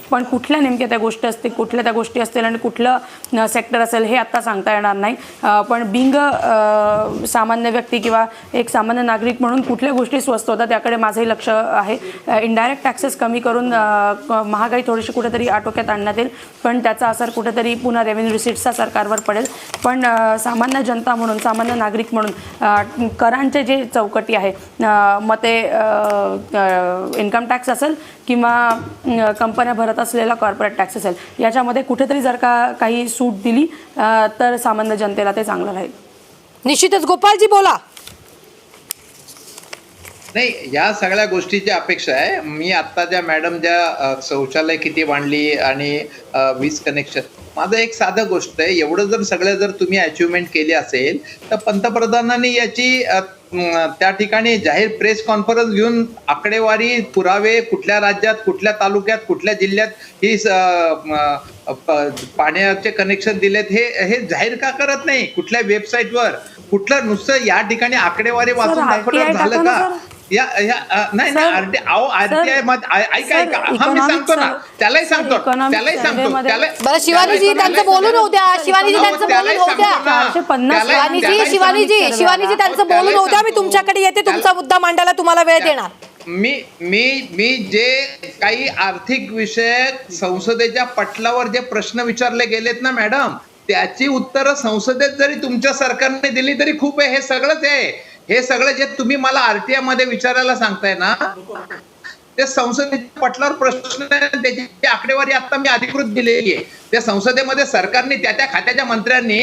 पण कुठल्या नेमक्या त्या गोष्टी असतील आणि कुठलं सेक्टर असेल हे आत्ता सांगता येणार नाही. पण बिंग सामान्य व्यक्ती किंवा एक सामान्य नागरिक म्हणून कुठल्या गोष्टी स्वस्त होतात त्याकडे माझंही लक्ष आहे. इनडायरेक्ट टॅक्सेस कमी करून महागाई थोडीशी कुठेतरी आटोक्यात आणण्यात येईल, पण त्याचा असर कुठेतरी पुन्हा रेव्हेन्यू रिसीट्सचा सरकारवर पडेल. पण सामान्य जनता म्हणून, सामान्य नागरिक म्हणून करांचे जे चौकटी आहे, मग ते इन्कम टॅक्स असेल किंवा कंपन्या भरत असलेला कॉर्पोरेट टॅक्स असेल, याच्यामध्ये कुठेतरी जर काही सूट दिली तर सामान्य जनतेला ते चांगलं राहील. निश्चितच. गोपालजी बोला. नाही, या सगळ्या गोष्टीची अपेक्षा आहे. मी आता ज्या मॅडम ज्या शौचालय किती बांधली आणि वीज कनेक्शन, माझं एक साधं गोष्ट आहे, एवढं जर तुम्ही अचिव्हमेंट केली असेल तर पंतप्रधानांनी याची त्या ठिकाणी जाहीर प्रेस कॉन्फरन्स घेऊन आकडेवारी, पुरावे, कुठल्या राज्यात, कुठल्या तालुक्यात, कुठल्या जिल्ह्यात ही पाण्याचे कनेक्शन दिलेत हे जाहीर का करत नाही? कुठल्या वेबसाईटवर, कुठलं नुसतं या ठिकाणी आकडेवारी वाचून दाखवलं झालं का? नाही आरटीआय ऐका हा मी सांगतो ना, त्यालाही सांगतो बरं शिवानीजी त्यांचं बोलून होऊ द्या, शिवानीजी त्यांचं बोलून होऊ द्या, शिवानीजी त्यांचं बोलून होऊ द्या. मी तुमच्याकडे येते, तुमचा मुद्दा मांडायला तुम्हाला वेळ देणार. मी जे काही आर्थिक विषयक संसदेच्या पटलावर जे प्रश्न विचारले गेलेत ना मॅडम, त्याची उत्तरं संसदेत जरी तुमच्या सरकारने दिली तरी खूप आहे. हे सगळंच आहे, हे सगळं जे तुम्ही मला आरटीआय मध्ये विचारायला सांगताय ना, ते संसदेच्या पटलावर प्रश्न, त्याची आकडेवारी आता मी अधिकृत दिलेली आहे. त्या संसदेमध्ये सरकारने त्या खात्याच्या मंत्र्यांनी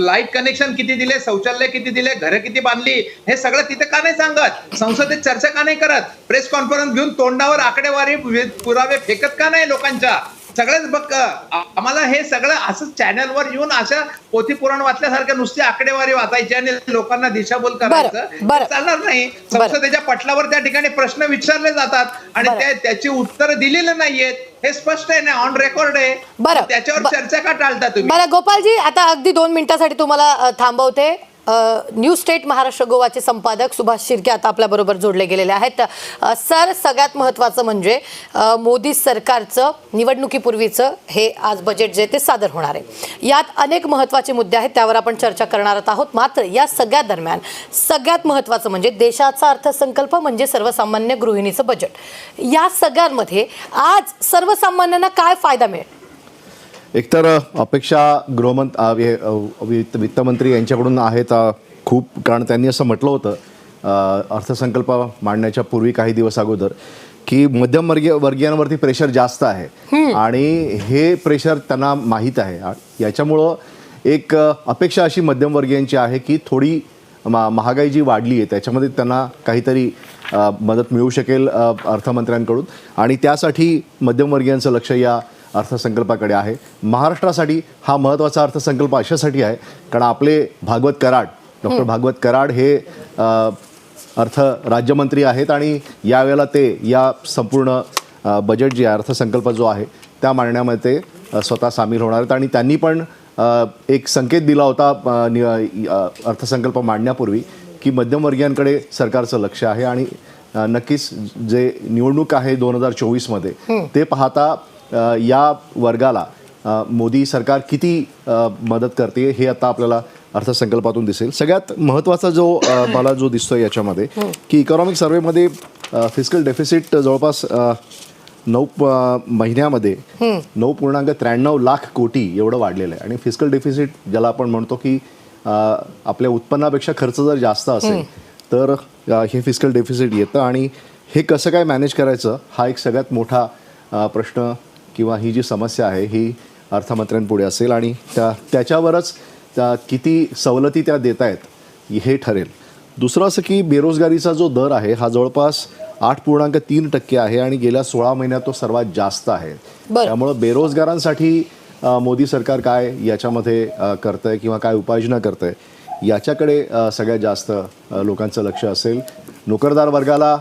लाईट कनेक्शन किती दिले, शौचालय किती दिले, घरं किती बांधली, हे सगळं तिथे का नाही सांगत? संसदेत चर्चा का नाही करत? प्रेस कॉन्फरन्स घेऊन तोंडावर आकडेवारी पुरावे फेकत का नाही लोकांच्या? सगळेच बघ, आम्हाला हे सगळं असं चॅनलवर येऊन अशा पोथी पुराण वाचल्यासारख्या नुसती आकडेवारी वाचायची आणि लोकांना दिशाभूल करायचं चालणार नाही. संसदेच्या पटलावर त्या ठिकाणी प्रश्न विचारले जातात आणि त्याची उत्तर दिलेली नाहीयेत, हे स्पष्ट आहे ना, ऑन रेकॉर्ड आहे. त्याच्यावर चर्चा का टाळता तुम्ही? बरं गोपालजी, आता अगदी 2 मिनिटांसाठी तुम्हाला थांबवते. न्यूज स्टेट महाराष्ट्र गोवाचे संपादक सुभाष शिर्के आता आपल्या बरोबर जोडले गेलेले आहेत. सर, सगळ्यात महत्त्वाचं म्हणजे मोदी सरकारचं निवडणुकीपूर्वीचं हे आज बजेट जे ते सादर होणार आहे. यात अनेक महत्त्वाचे मुद्दे आहेत, त्यावर आपण चर्चा करणार आहोत. मात्र या सगळ्या दरम्यान सगळ्यात महत्त्वाचं म्हणजे देशाचा अर्थसंकल्प म्हणजे सर्वसामान्य गृहिणीचं बजेट. या सगळ्यांमध्ये आज सर्वसामान्यांना काय फायदा मिळेल? एकतर अपेक्षा वित्तमंत्री यांच्याकडून आहेत खूप, कारण त्यांनी असं म्हटलं होतं अर्थसंकल्प मांडण्याच्या पूर्वी काही दिवस अगोदर की मध्यमवर्गीय वर्गीयांवरती प्रेशर जास्त आहे आणि हे प्रेशर त्यांना माहीत आहे. याच्यामुळं एक अपेक्षा अशी मध्यमवर्गीयांची आहे की थोडी महागाई जी वाढली आहे त्याच्यामध्ये त्यांना काहीतरी मदत मिळू शकेल अर्थमंत्र्यांकडून, आणि त्यासाठी मध्यमवर्गीयांचं लक्ष या अर्थसंकल्पाकडे आहे. महाराष्ट्रासाठी हा महत्त्वाचा अर्थसंकल्प अशासाठी आहे कारण आपले भागवत कराड, डॉक्टर भागवत कराड हे अर्थ राज्यमंत्री आहेत आणि यावेळेला ते या संपूर्ण बजेट जे अर्थसंकल्प जो आहे त्या मांडण्यामध्ये स्वतः सामील होणार आहेत. आणि त्यांनी पण एक संकेत दिला होता अर्थसंकल्प मांडण्यापूर्वी की मध्यमवर्गीयांकडे सरकारचं लक्ष आहे आणि नक्कीच जे निवडणूक आहे 2024मध्ये ते पाहता या वर्गाला मोदी सरकार किती मदत करते हे आता आपल्याला अर्थसंकल्पातून दिसेल. सगळ्यात महत्त्वाचा जो मला जो दिसतोय याच्यामध्ये की इकॉनॉमिक सर्व्हेमध्ये फिस्कल डेफिसिट जवळपास 9 महिन्यामध्ये 9.93 लाख कोटी एवढं वाढलेलं आहे. आणि फिस्कल डेफिसिट ज्याला आपण म्हणतो की आपल्या उत्पन्नापेक्षा खर्च जर जास्त असेल तर हे फिस्कल डेफिसिट येतं आणि हे कसं काय मॅनेज करायचं हा एक सगळ्यात मोठा प्रश्न किंवा ही जी समस्या आहे ही अर्थमंत्र्यांपुढे असेल आणि त्याच्यावरच किती सवलती त्या देत आहेत हे ठरेल. दुसरं असं की बेरोजगारीचा जो दर आहे हा जवळपास 8.3% आहे आणि गेल्या 16 महिन्यात तो सर्वात जास्त आहे. त्यामुळं बेरोजगारांसाठी मोदी सरकार काय याच्यामध्ये करतंय किंवा काय उपाययोजना करतंय याच्याकडे सगळ्यात जास्त लोकांचं लक्ष असेल. नोकरदार वर्गाला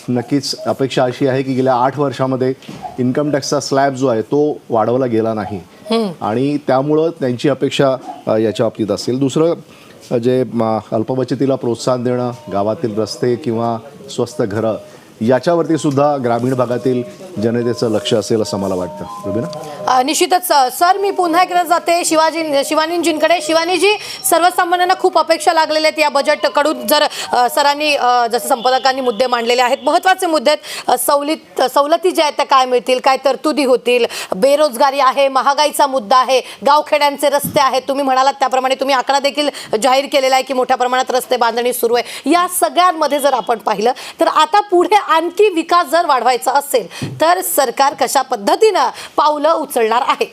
नक्कीच अपेक्षा अशी आहे की गेल्या 8 वर्षामध्ये इन्कम टॅक्सचा स्लॅब जो आहे तो वाढवला गेला नाही आणि त्यामुळं त्यांची अपेक्षा याच्या बाबतीत असेल. दुसरं जे अल्पबचतीला प्रोत्साहन देणं, गावातील रस्ते किंवा स्वस्त घरं याच्यावरती सुद्धा ग्रामीण भागातील जनतेचं लक्ष असेल असं मला वाटतं. रुबीना? निश्चितच सर, मी पुन्हा एकदा जाते शिवानीजींकडे. शिवानीजी, सर्वसामान्यांना खूप अपेक्षा लागलेल्या आहेत या बजेटकडून. जर सरांनी जसं संपादकांनी मुद्दे मांडलेले आहेत, महत्त्वाचे मुद्दे आहेत. सवलती ज्या आहेत त्या काय मिळतील, काय तरतुदी होतील, बेरोजगारी आहे, महागाईचा मुद्दा आहे, गावखेड्यांचे रस्ते आहेत. तुम्ही म्हणालात त्याप्रमाणे तुम्ही आकडा देखील जाहीर केलेला आहे की मोठ्या प्रमाणात रस्ते बांधणी सुरू आहे. या सगळ्यांमध्ये जर आपण पाहिलं तर आता पुढे आणखी विकास जर वाढवायचा असेल तर सरकार कशा पद्धतीनं पावलं उचलणार आहे?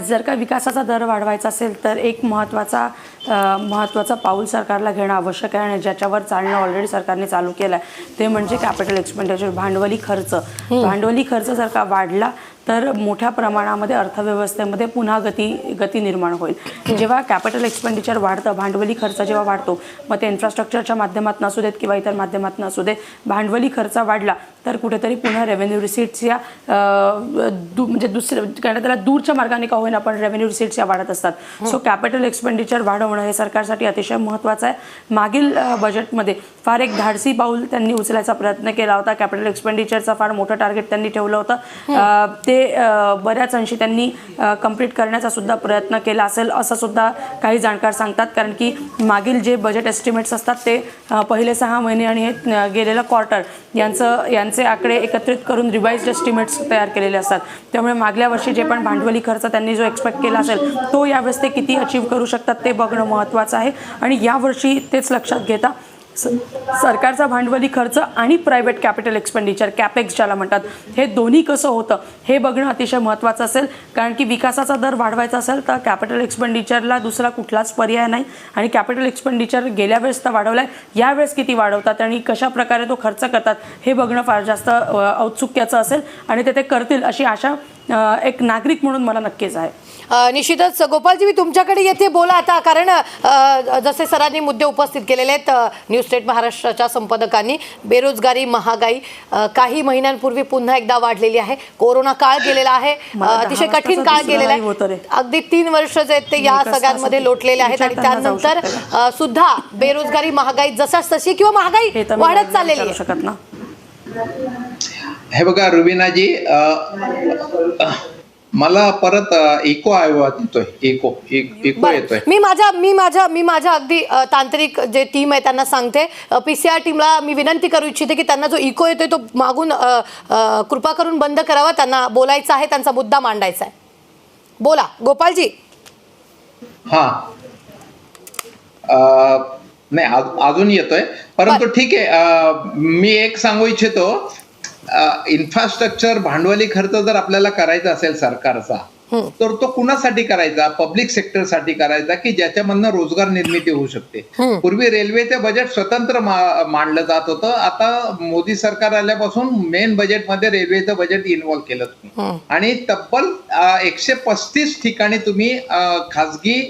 जर का विकासाचा दर वाढवायचा असेल तर एक महत्त्वाचा महत्त्वाचं पाऊल सरकारला घेणं आवश्यक आहे आणि ज्याच्यावर चालणं ऑलरेडी सरकारने चालू केलं आहे ते म्हणजे कॅपिटल एक्सपेंडिचर, भांडवली खर्च. भांडवली खर्च जर का वाढला तर मोठ्या प्रमाणामध्ये अर्थव्यवस्थेमध्ये पुन्हा गती निर्माण होईल. जेव्हा कॅपिटल एक्सपेंडिचर वाढतं, भांडवली खर्च जेव्हा वाढतो, मग ते इन्फ्रास्ट्रक्चरच्या माध्यमातून असू देत किंवा इतर माध्यमातून असू दे, भांडवली खर्च वाढला तर कुठेतरी पुन्हा रेव्हेन्यू रिसीट्स या म्हणजे कारण त्याला दूरच्या मार्गाने का होईना पण रेव्हेन्यू रिसीट्स या वाढत असतात. सो कॅपिटल एक्सपेंडिचर वाढवणं हे सरकारसाठी अतिशय महत्त्वाचं आहे. मागील बजेटमध्ये फार एक धाडसी पाऊल त्यांनी उचलायचा प्रयत्न केला होता. कॅपिटल एक्सपेंडिचरचा फार मोठं टार्गेट त्यांनी ठेवलं होतं. ते बऱ्याच अंशी त्यांनी कंप्लीट करण्याचा सुद्धा प्रयत्न केला असेल असं सुद्धा काही जाणकार सांगतात. कारण की मागील जे बजेट एस्टिमेट्स असतात ते पहिले 6 महिने आणि हे गेलेलं क्वार्टर यांचे आकडे एकत्रित करून रिवाइज्ड एस्टिमेट्स तयार केलेले असतात. त्यामुळे मागल्या वर्षी जे पण भांडवली खर्च त्यांनी जो एक्सपेक्ट केला असेल तो यावेळेस ते किती अचीव करू शकतात ते बघणं महत्त्वाचं आहे. आणि यावर्षी तेच लक्षात घेता सरकारचा भांडवली खर्च आणि प्रायव्हेट कॅपिटल एक्सपेंडिचर, कॅपेक्स ज्याला म्हणतात, हे दोन्ही कसं होतं हे बघणं अतिशय महत्त्वाचं असेल. कारण की विकासाचा दर वाढवायचा असेल तर कॅपिटल एक्सपेंडिचरला दुसरा कुठलाच पर्याय नाही. आणि कॅपिटल एक्सपेंडिचर गेल्या वेळेस तर वाढवलाय, यावेळेस किती वाढवतात आणि कशा प्रकारे तो खर्च करतात हे बघणं फार जास्त औत्सुक्याचं असेल आणि ते करतील अशी आशा एक नागरिक म्हणून मला नक्कीच आहे. निश्चितच गोपालजी, मी तुमच्याकडे येथे बोला आता, कारण जसे सरांनी मुद्दे उपस्थित केलेले आहेत न्यूज स्टेट महाराष्ट्राच्या संपादकांनी. बेरोजगारी, महागाई काही महिन्यांपूर्वी पुन्हा एकदा वाढलेली आहे. कोरोना काळ गेलेला आहे, अतिशय कठीण काळ गेलेला आहे. अगदी 3 वर्ष जे आहेत ते या सगळ्यांमध्ये लोटलेले आहेत आणि त्यानंतर सुद्धा बेरोजगारी, महागाई जसाच तशी किंवा महागाई वाढत चाललेली आहे. शकत ना. हे बघा रुबीनाजी, मला परत इको आवाज येतोय, इको येतोय. मी माझ्या अगदी तांत्रिक जे टीम आहे त्यांना सांगते, PCR टीमला मी विनंती करू इच्छिते की त्यांना जो इको येतोय तो मागून कृपा करून बंद करावा. त्यांना बोलायचं आहे, त्यांचा मुद्दा मांडायचा आहे. बोला गोपालजी. हा, नाही अजून येतोय, परंतु ठीक आहे. मी एक सांगू इच्छितो, इन्फ्रास्ट्रक्चर, भांडवली खर्च जर आपल्याला करायचा असेल सरकारचा, तर तो कुणासाठी करायचा? पब्लिक सेक्टरसाठी करायचा की ज्याच्यामधनं रोजगार निर्मिती होऊ शकते. पूर्वी रेल्वेचे बजेट स्वतंत्र मांडलं जात होतं. आता मोदी सरकार आल्यापासून मेन बजेटमध्ये रेल्वेचं बजेट इन्व्हॉल्व्ह केलं तुम्ही आणि तब्बल 135 ठिकाणी तुम्ही खाजगी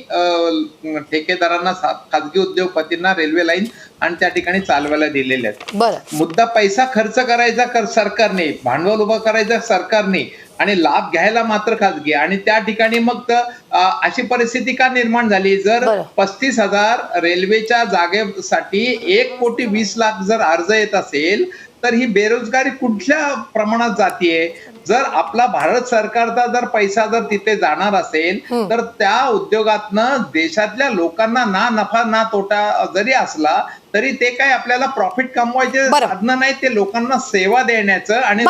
ठेकेदारांना, खाजगी उद्योगपतींना रेल्वे लाईन आणि त्या ठिकाणी चालवायला दिलेले आहेत. मुद्दा पैसा खर्च करायचा सरकारने, भांडवल उभं करायचं सरकारने आणि लाभ घ्यायला मात्र खाजगी. आणि त्या ठिकाणी मग अशी परिस्थिती का निर्माण झाली? जर 35,000 रेल्वेच्या जागेसाठी 1,20,00,000 जर अर्ज येत असेल तर ही बेरोजगारी कुठल्या प्रमाणात जातीये? जर आपला भारत सरकारचा जर पैसा जर तिथे जाणार असेल तर त्या उद्योगातनं देशातल्या लोकांना ना नफा ना तोटा जरी असला तरी ते काय आपल्याला प्रॉफिट कमवायचे साधनं नाही, ते लोकांना सेवा देण्याचं आणि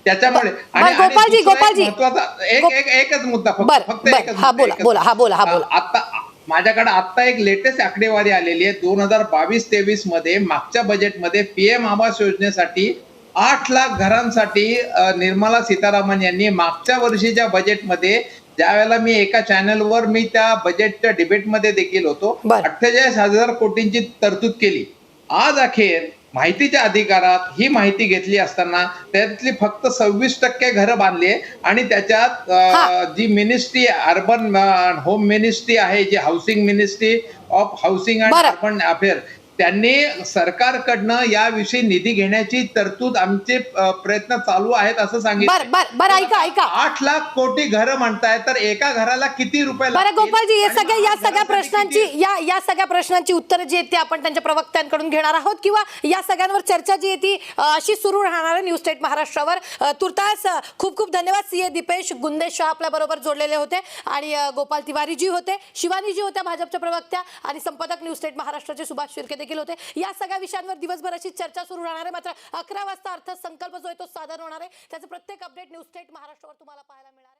त्याच्यामुळे. एकच मुद्दा, फक्त आता माझ्याकडे आता एक लेटेस्ट आकडेवारी आलेली आहे. 2022-23 मध्ये मागच्या बजेटमध्ये PM आवास योजनेसाठी 8 लाख घरांसाठी निर्मला सीतारामन यांनी मागच्या वर्षीच्या बजेटमध्ये, ज्या वेळेला मी एका चॅनलवर मी त्या बजेटच्या डिबेटमध्ये देखील होतो, 48,000 कोटींची तरतूद केली. आज अखेर माहितीच्या अधिकारात ही माहिती घेतली असताना त्यातली फक्त 26% घरं बांधली आणि त्याच्यात जी मिनिस्ट्री, अर्बन होम मिनिस्ट्री आहे, जी housing ministry of housing and urban affair, त्यांनी सरकारकडनं याविषयी निधी घेण्याची तरतूद, आमचे प्रयत्न चालू आहेत असं सांगितलं. ऐका 8 लाख कोटी घरं म्हणताय तर एका घराला किती रुपये? बरं गोपालजी, या सगळ्या प्रश्नांची उत्तरं जी आहेत ती आपण त्यांच्या प्रवक्त्यांकडून घेणार आहोत किंवा या सगळ्यांवर चर्चा जी आहे ती अशी सुरू राहणार आहे न्यूज स्टेट महाराष्ट्रावर. तुर्तास खूप खूप धन्यवाद. CA दीपेश गुंदेशाह आपल्या बरोबर जोडलेले होते आणि गोपाल तिवारी जी होते, शिवानी जी होत्या भाजपच्या प्रवक्त्या आणि संपादक न्यूज स्टेट महाराष्ट्राचे सुभाष शिर्के देखील होते. या सगळ्या विषयांवर दिवसभर अशी चर्चा सुरू राहणार आहे. मात्र 11 वाजता अर्थसंकल्प जो आहे तो सादर होणार आहे. त्याचे प्रत्येक अपडेट न्यूज स्टेट महाराष्ट्रावर तुम्हाला पाहायला मिळणार आहे.